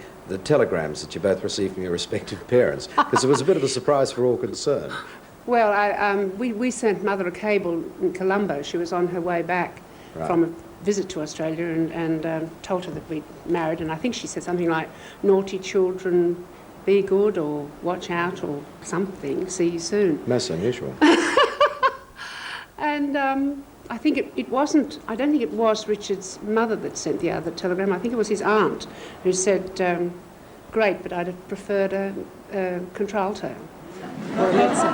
telegrams that you both received from your respective parents, because it was a bit of a surprise for all concerned. Well, we sent Mother a cable in Colombo. She was on her way back from a visit to Australia and told her that we'd married, and I think she said something like, naughty children, be good, or watch out, or something, see you soon. Most unusual. And I think it wasn't, I don't think it was Richard's mother that sent the other telegram. I think it was his aunt who said, great, but I'd have preferred a contralto. Well, that's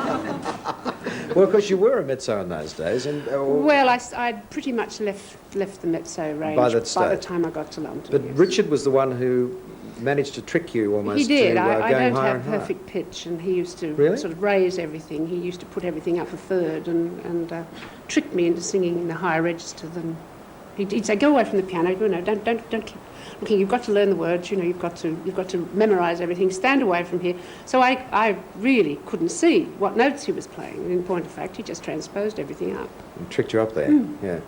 Well, of course, you were a mezzo in those days, and Well, I'd pretty much left the mezzo range by the time I got to London. But yes. Richard was the one who managed to trick you almost. He did. To, I going don't higher have and higher. perfect pitch, and he used to Really? sort of raise everything. He used to put everything up a third and trick me into singing in the higher register than. He'd say, "Go away from the piano. You know, don't keep looking. You've got to learn the words. You know, you've got to memorise everything. Stand away from here." So I really couldn't see what notes he was playing. And in point of fact, he just transposed everything up. And tricked you up there. Yeah.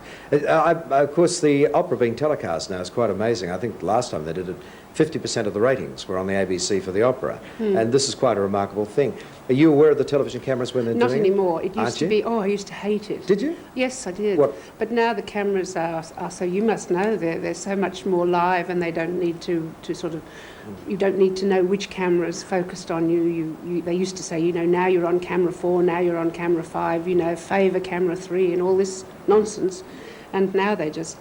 Of course, the opera being telecast now is quite amazing. I think last time they did it, 50% of the ratings were on the ABC for the opera, and this is quite a remarkable thing. Are you aware of the television cameras when they're Not doing anymore. it? It used to be. Oh, I used to hate it. Did you? Yes, I did. What? But now the cameras are so you must know they're so much more live, and they don't need to sort of. You don't need to know which camera is focused on you. They used to say, you know, now you're on camera 4, now you're on camera 5. You know, favour camera 3, and all this nonsense. And now they just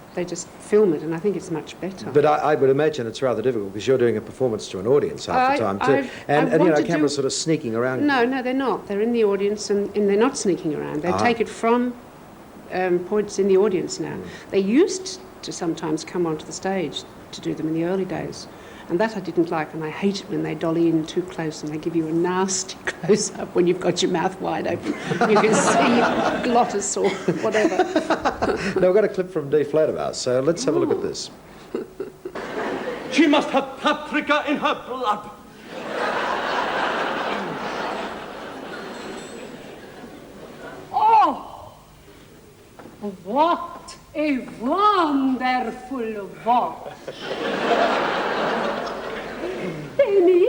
film it, and I think it's much better. But I would imagine it's rather difficult because you're doing a performance to an audience half the time too, and you know, cameras sort of sneaking around. No, they're not. They're in the audience, and they're not sneaking around. They take it from points in the audience now. They used to sometimes come onto the stage to do them in the early days. And that I didn't like, and I hate it when they dolly in too close and they give you a nasty close-up when you've got your mouth wide open. You can see glottis or whatever. Now, we've got a clip from D. Fledermaus, so let's have a look at this. She must have paprika in her blood. Oh, what a wonderful voice. Amy,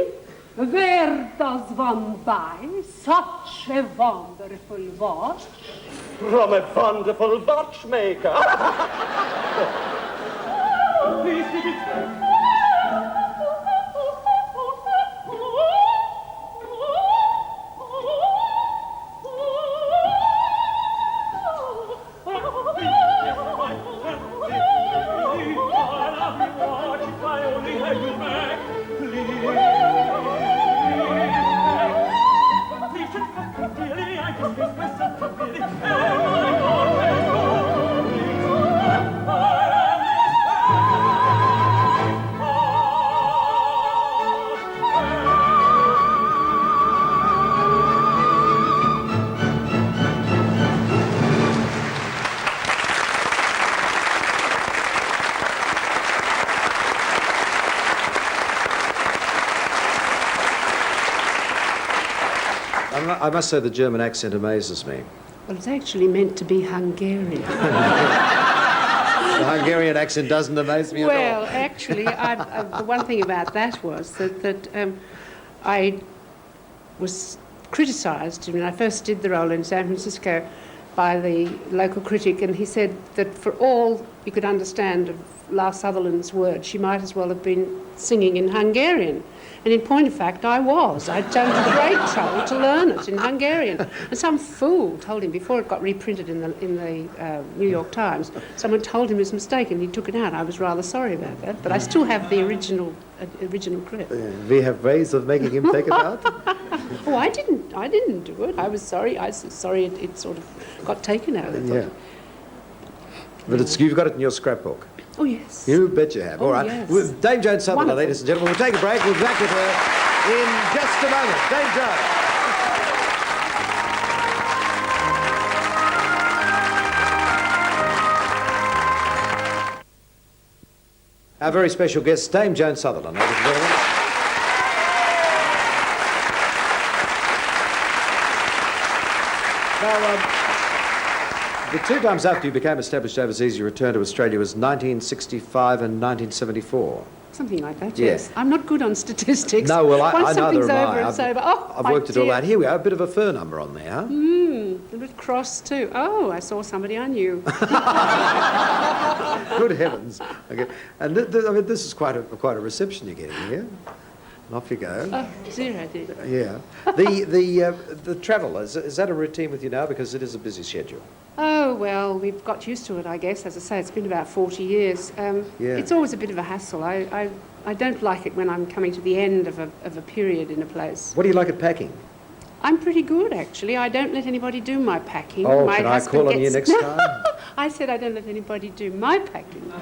where does one buy such a wonderful watch? From a wonderful watchmaker. Please give it. I must say the German accent amazes me. Well, it's actually meant to be Hungarian. The Hungarian accent doesn't amaze me at all. Well, actually, the one thing about that was that I was criticised when I first did the role in San Francisco by the local critic, and he said that for all you could understand of Lars Sutherland's words, she might as well have been singing in Hungarian. And in point of fact, I was. I'd taken great trouble to learn it in Hungarian. And some fool told him, before it got reprinted in the New York Times, someone told him his mistake and he took it out. I was rather sorry about that, but I still have the original clip. We have ways of making him take it out? Oh, I didn't do it. I was sorry. I was sorry it sort of got taken out. Yeah. But you've got it in your scrapbook. Oh, yes. You bet you have. Oh, All right. yes. With Dame Joan Sutherland, Wonderful. ladies and gentlemen. We'll take a break. We'll be back with her in just a moment. Dame Joan. Our very special guest, Dame Joan Sutherland, ladies and gentlemen. Now, the two times after you became established overseas, you returned to Australia was 1965 and 1974. Something like that, Yeah. yes. I'm not good on statistics. No, well, Once I neither something's am over, I. it's over. Oh, I've my worked it all dear. out. Here we are, a bit of a fur number on there, huh? A bit cross too. Oh, I saw somebody I knew. Good heavens. Okay. And I mean, this is quite a reception you're getting here. And off you go. Oh, dear, I did. Yeah. The travel, is that a routine with you now? Because it is a busy schedule. Oh, well, we've got used to it, I guess. As I say, it's been about 40 years. Yeah. It's always a bit of a hassle. I don't like it when I'm coming to the end of a period in a place. What do you like at packing? I'm pretty good, actually. I don't let anybody do my packing. Oh, my can I husband call on you gets- next time? I said I don't let anybody do my packing.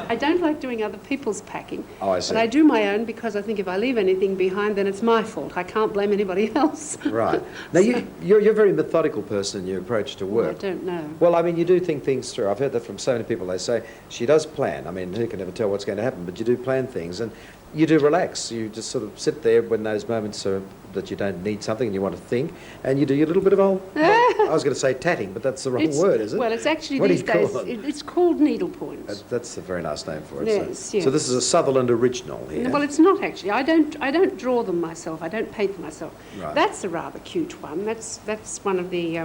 I don't like doing other people's packing. Oh, I see. But I do my own because I think if I leave anything behind, then it's my fault. I can't blame anybody else. Right. Now, you're a very methodical person in your approach to Well, I work. don't know. Well, I mean, you do think things through. I've heard that from so many people. They say, she does plan. I mean, who can ever tell what's going to happen? But you do plan things, and you do relax. You just sort of sit there when those moments are that you don't need something and you want to think, and you do your little bit of old... I was going to say tatting, but that's the wrong word, is it? Well, it's actually What do these you call days, it? it's called needlepoint. That's a very nice name for it. Yes, so. yes. So this is a Sutherland original here. Well, it's not actually. I don't draw them myself. I don't paint them myself. Right. That's a rather cute one. That's one of the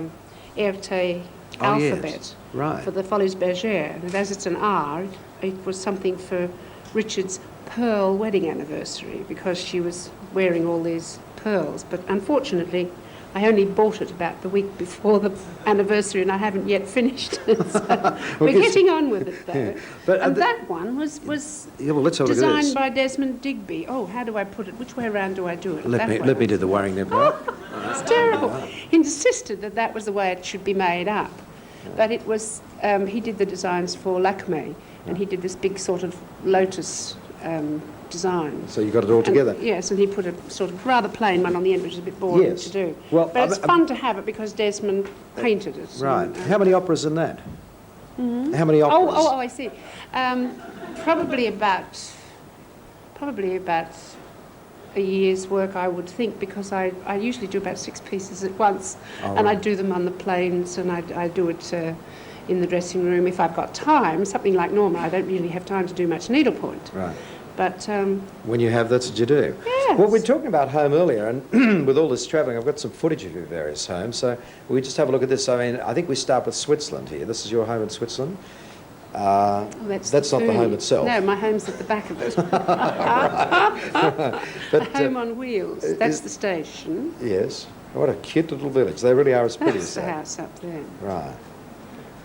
Erte Oh, yes. alphabet Right. for the Folies Bergère. And as it's an R, it was something for Richard's pearl wedding anniversary because she was wearing all these pearls. But unfortunately, I only bought it about the week before the anniversary, and I haven't yet finished it. So we're getting on with it, though. Yeah. But, and that one was Yeah, well, let's have a look at designed this. by Desmond Digby. Oh, how do I put it? Which way around do I do it? That way. Let me do the worrying then. Right? It's terrible. He insisted that that was the way it should be made up. But it was, he did the designs for Lakme, and he did this big sort of lotus design. So you got it all together. Yes, and he put a sort of rather plain one on the end, which is a bit boring Yes. to do. Well, but it's fun to have it because Desmond painted it. Right. And, How many operas in that? Mhm. How many operas? Oh, I see. Probably about a year's work, I would think, because I usually do about 6 pieces at once, Oh, and I right. do them on the planes, and I do it in the dressing room if I've got time. Something like Norma, I don't really have time to do much needlepoint. Right. But When you have, that's what you do. Yes. Well, we were talking about home earlier, and with all this travelling, I've got some footage of your various homes. So we just have a look at this. I mean, I think we start with Switzerland here. This is your home in Switzerland. That's not the home itself. No, my home's at the back of it. But, a home on wheels. That's the station. Yes. What a cute little village. They really are as pretty That's as the that. house up there. Right.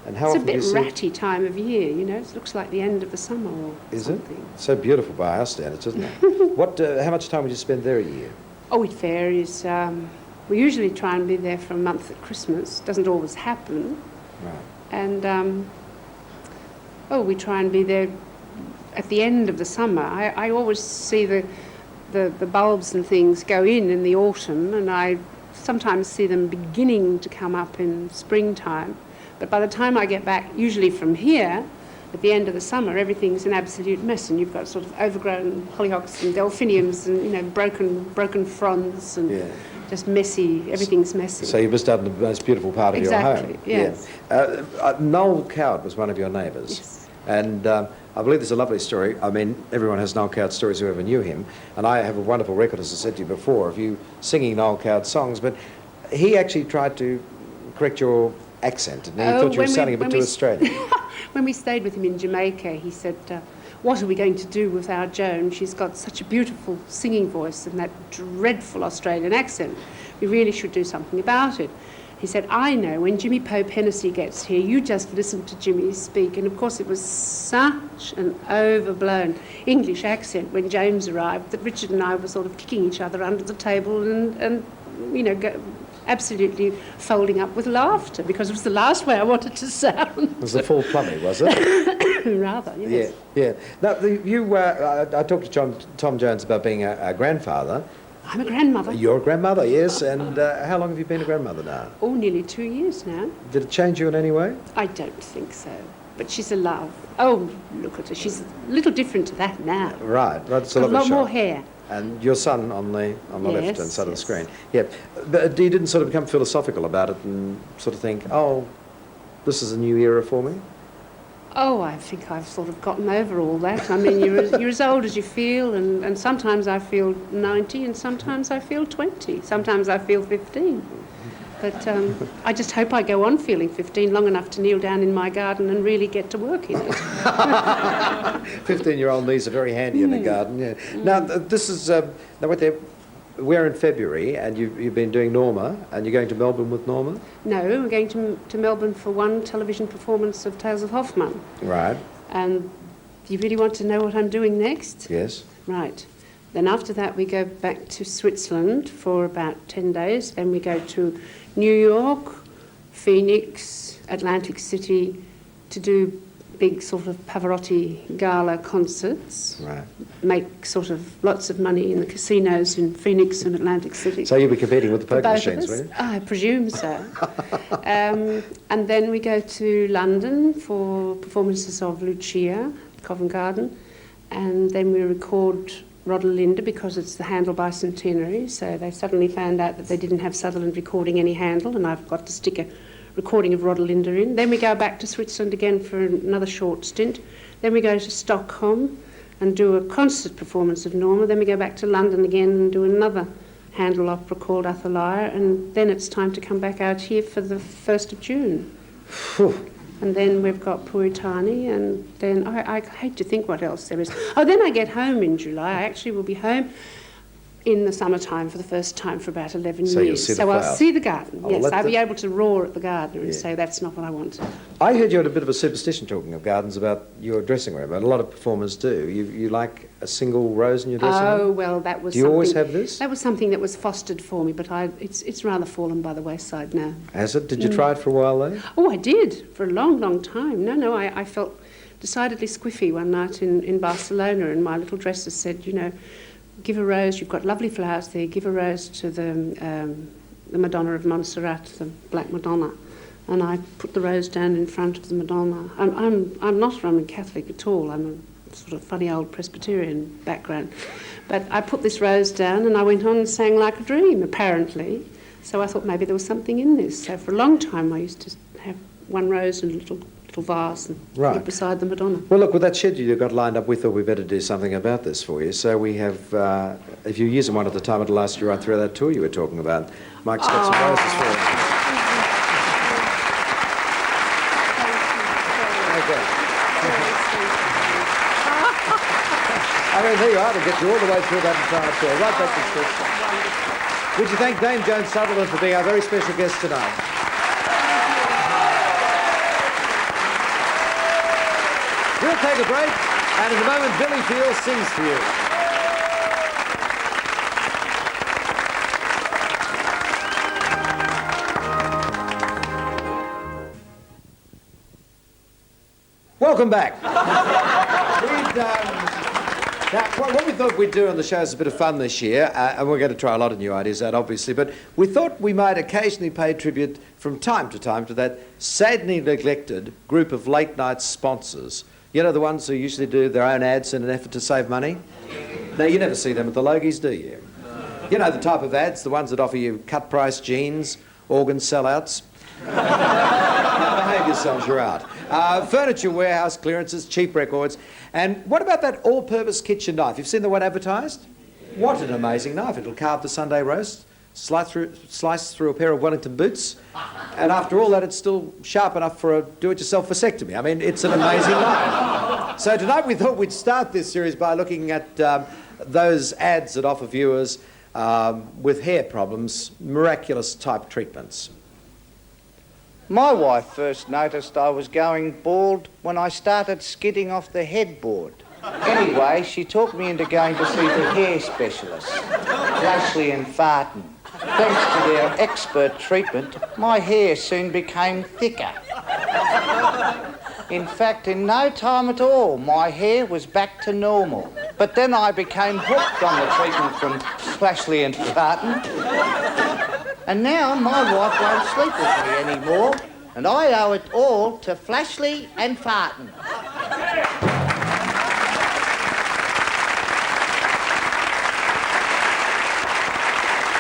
And how It's a often do you bit see... ratty time of year, you know. It looks like the end of the summer or Is something. it? So beautiful by our standards, isn't it? How much time would you spend there a year? Oh, it varies. We usually try and be there for a month at Christmas. Doesn't always happen. Right. And, we try and be there at the end of the summer. I always see the bulbs and things go in the autumn, and I sometimes see them beginning to come up in springtime. But by the time I get back, usually from here, at the end of the summer, everything's an absolute mess, and you've got sort of overgrown hollyhocks and delphiniums and, you know, broken fronds and just messy. Everything's messy. So you missed out on the most beautiful part of your home. Exactly, yes. Yeah. Noel Coward was one of your neighbours. Yes. And I believe there's a lovely story. I mean, everyone has Noel Coward stories, whoever knew him. And I have a wonderful record, as I said to you before, of you singing Noel Coward songs. But he actually tried to correct your accent, and he thought you were sounding a bit too Australian. When we stayed with him in Jamaica, he said, what are we going to do with our Joan? She's got such a beautiful singing voice and that dreadful Australian accent. We really should do something about it. He said, I know, when Jimmy Pope Hennessy gets here, you just listen to Jimmy speak. And of course it was such an overblown English accent when James arrived that Richard and I were sort of kicking each other under the table and you know, absolutely folding up with laughter because it was the last way I wanted to sound. It was the full plumbing, was it? Rather, yes. Yeah. Now, I talked to Tom Jones about being a grandfather. I'm a grandmother. You're a grandmother, yes. And how long have you been a grandmother now? Oh, nearly 2 years now. Did it change you in any way? I don't think so. But she's a love. Oh, look at her. She's a little different to that now. Right. That's a Got a lovely lot shot. more hair. And your son on the left-hand Yes, side of the yes. screen. Yeah. But you didn't sort of become philosophical about it and sort of think, oh, this is a new era for me? Oh, I think I've sort of gotten over all that. I mean, you're as old as you feel, and sometimes I feel 90, and sometimes I feel 20. Sometimes I feel 15. But I just hope I go on feeling 15 long enough to kneel down in my garden and really get to work in it. 15-year-old knees are very handy in the garden, yeah. Now, this is... now, we're in February, and you've been doing Norma, and you're going to Melbourne with Norma? No, we're going to Melbourne for one television performance of Tales of Hoffmann. Right. And do you really want to know what I'm doing next? Yes. Right. Then after that, we go back to Switzerland for about 10 days, and we go to New York, Phoenix, Atlantic City to do big sort of Pavarotti gala concerts. Right. Make sort of lots of money in the casinos in Phoenix and Atlantic City. So you'll be competing with the For poker both of machines, us? will you? I presume so. And then we go to London for performances of Lucia, Covent Garden, and then we record Rodelinda because it's the Handel bicentenary, so they suddenly found out that they didn't have Sutherland recording any Handel, and I've got to stick a recording of Rodelinda in. Then we go back to Switzerland again for another short stint. Then we go to Stockholm and do a concert performance of Norma. Then we go back to London again and do another Handel opera called Athalia, and then it's time to come back out here for the 1st of June. And then we've got Puritani, and then I hate to think what else there is. Oh, then I get home in July. I actually will be home in the summertime for the first time for about 11 So you'll years. see the So I'll flowers. see the garden, Oh, yes. well, I'll be able to roar at the gardener and say, that's not what I want. I heard you had a bit of a superstition talking of gardens about your dressing room, and a lot of performers do. You like a single rose in your dressing room? Oh, well, that was Do you always have this? That was something that was fostered for me, but it's rather fallen by the wayside now. Has it? Did you try it for a while, though? Oh, I did, for a long, long time. No, I felt decidedly squiffy one night in Barcelona, and my little dresser said, you know, give a rose, you've got lovely flowers there, give a rose to the Madonna of Montserrat, the Black Madonna. And I put the rose down in front of the Madonna. I'm not Roman Catholic at all, I'm a sort of funny old Presbyterian background. But I put this rose down and I went on and sang like a dream, apparently. So I thought maybe there was something in this. So for a long time I used to have one rose in a little vase and put it beside the Madonna. Well, look, with that schedule you've got lined up, we thought we'd better do something about this for you. So we have, if you're using one at the time, it'll last you right through that tour you were talking about. Mike's got some roses for you. Okay. I mean, there you are, to get you all the way through that entire tour, right back to Switzerland. Would you thank Dame Joan Sutherland for being our very special guest tonight? We'll take a break, and in a moment, Billy Field sings for you. Welcome back. Now, what we thought we'd do on the show is a bit of fun this year, and we're going to try a lot of new ideas out, obviously, but we thought we might occasionally pay tribute from time to that sadly neglected group of late-night sponsors. You know, the ones who usually do their own ads in an effort to save money? Now, you never see them at the Logies, do you? You know the type of ads, the ones that offer you cut-price jeans, organ sellouts. Now, behave yourselves, you're out. Furniture warehouse clearances, cheap records. And what about that all-purpose kitchen knife? You've seen the one advertised? What an amazing knife. It'll carve the Sunday roast, slice through a pair of Wellington boots, and after all that, it's still sharp enough for a do-it-yourself vasectomy. I mean, it's an amazing knife. So tonight we thought we'd start this series by looking at those ads that offer viewers with hair problems miraculous type treatments. My wife first noticed I was going bald when I started skidding off the headboard. Anyway, she talked me into going to see the hair specialist, Lashley and Farton. Thanks to their expert treatment, my hair soon became thicker. In fact, in no time at all, my hair was back to normal. But then I became hooked on the treatment from Lashley and Farton. And now my wife won't sleep with me anymore, and I owe it all to Flashley and Farton.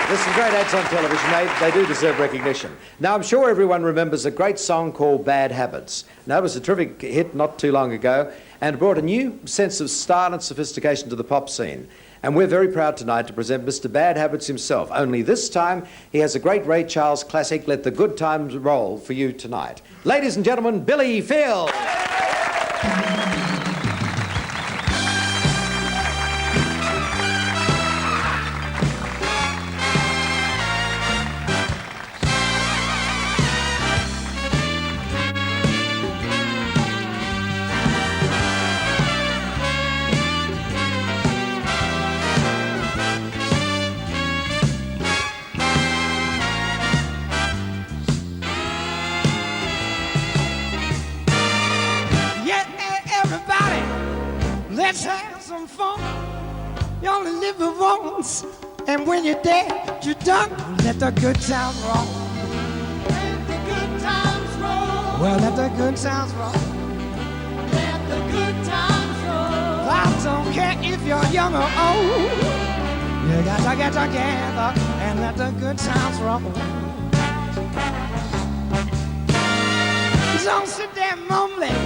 There's some great ads on television. They do deserve recognition. Now, I'm sure everyone remembers a great song called Bad Habits. Now, it was a terrific hit not too long ago and brought a new sense of style and sophistication to the pop scene. And we're very proud tonight to present Mr. Bad Habits himself. Only this time, he has a great Ray Charles classic, Let the Good Times Roll, for you tonight. Ladies and gentlemen, Billy Field. Let's have some fun. You only live it once, and when you're dead, you're done. Let the good times roll. Let the good times roll. Well, let the good times roll. Let the good times roll. I don't care if you're young or old. You got to get together and let the good times roll. Don't sit there mumbling,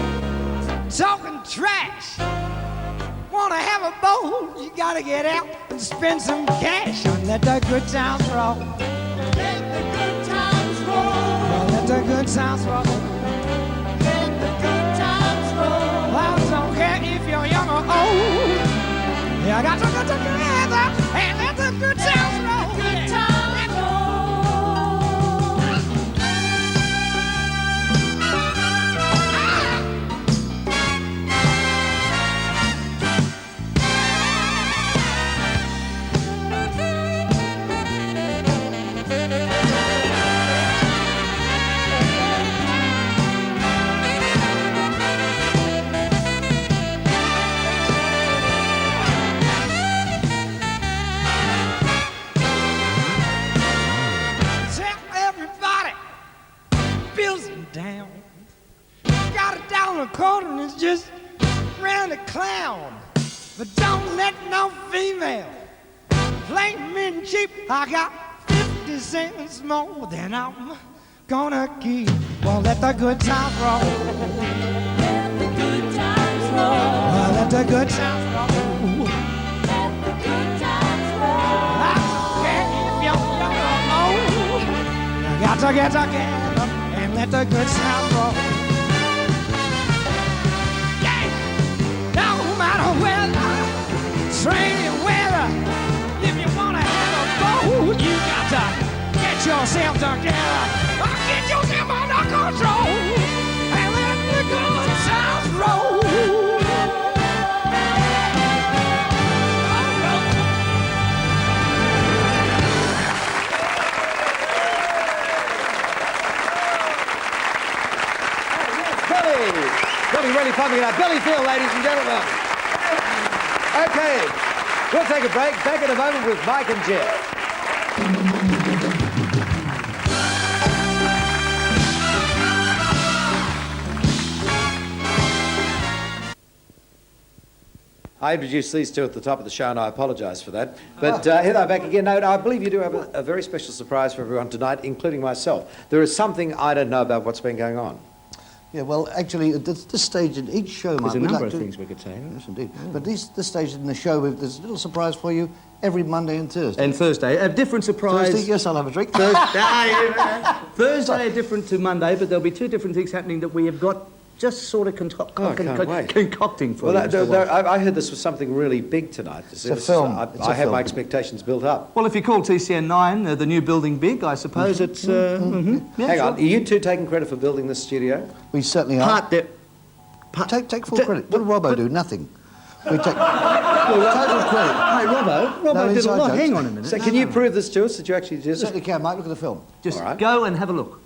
talking trash. Wanna have a bowl, you gotta get out and spend some cash and let the good times roll. Let the good times roll. Well, let the good times roll. Let the good times roll. I don't care if you're young or old. You got to get together and let the good times roll. Good times roll. Down. Got it down the corner and it's just round a clown. But don't let no female play me cheap. I got 50 cents more than I'm gonna keep. Well, let the good times roll. Let the good times roll. Well, let the good times roll. Let the good times roll. I don't care if you're young or old. You got to get together and let the good times roll. Yeah! No matter weather, rainy weather, if you want to have a boat, you got to get yourself together. Get yourself under control and let the good times roll. Billy really pumping it up. Billy Phil, ladies and gentlemen. Okay, we'll take a break. Back in a moment with Mike and Jeff. I introduced these two at the top of the show, and I apologise for that. But here they're back again. No, I believe you do have a very special surprise for everyone tonight, including myself. There is something I don't know about what's been going on. Yeah, well, actually, at this stage in each show, Mike, There's a number of things we could say. Yes, indeed. But this stage in the show, there's a little surprise for you every Monday and Thursday. And Thursday, a different surprise. Thursday, yes, I'll have a drink. Thursday, different to Monday, but there'll be two different things happening that we have got just sort of concocting for you. I heard this was something really big tonight. It's a film. I had my expectations built up. Well, if you call TCN 9 the new building big, I suppose it's... Yeah, hang on, are you two taking credit for building this studio? We certainly are. Take full credit. What did Robbo do? Nothing. We take total credit. Hey, Robbo did a lot. Hang on a minute. So can you prove this to us, that you actually did it? Certainly can, Mike. Look at the film. Just go and have a look.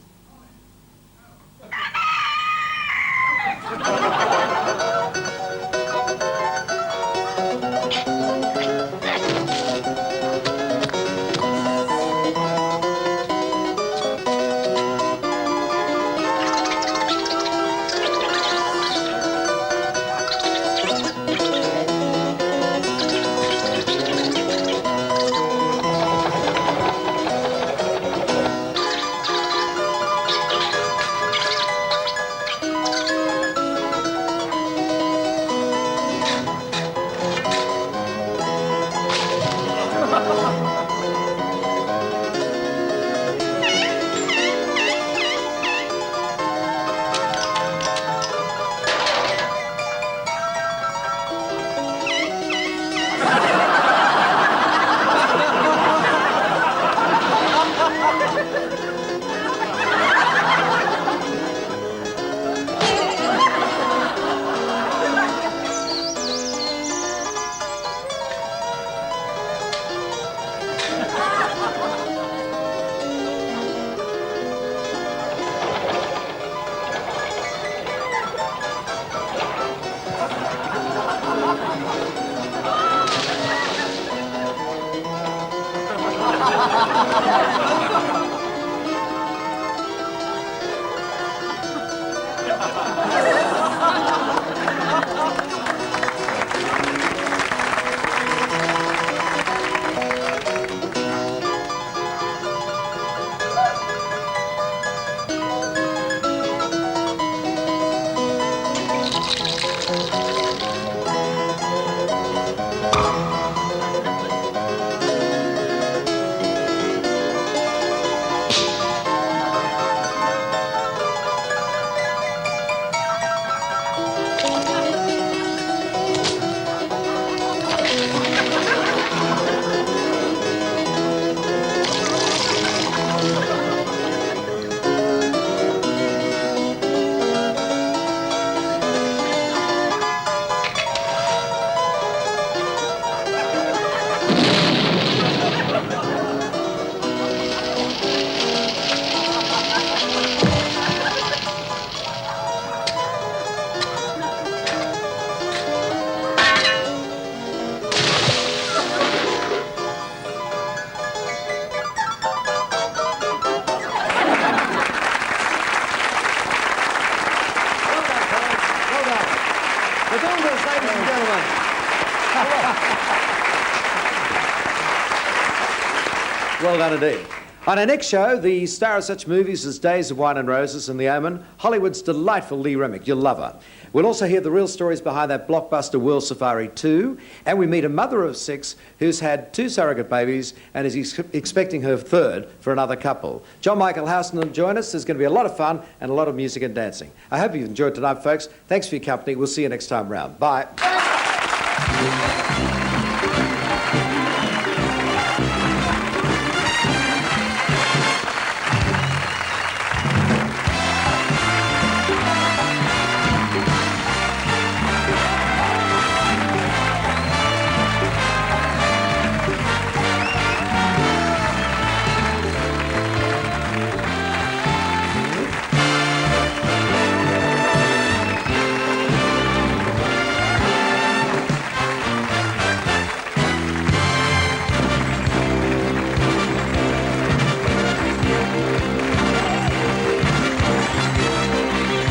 Well done indeed. On our next show, the star of such movies as Days of Wine and Roses and The Omen, Hollywood's delightful Lee Remick. You'll love her. We'll also hear the real stories behind that blockbuster World Safari 2, and we meet a mother of 6 who's had 2 surrogate babies and is expecting her 3rd for another couple. John Michael Housen will join us. There's going to be a lot of fun and a lot of music and dancing. I hope you've enjoyed tonight, folks. Thanks for your company. We'll see you next time round. Bye.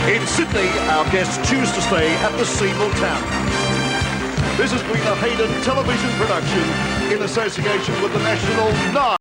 In Sydney, our guests choose to stay at the Seymour Townhouse. This has been a Hayden television production in association with the National 9.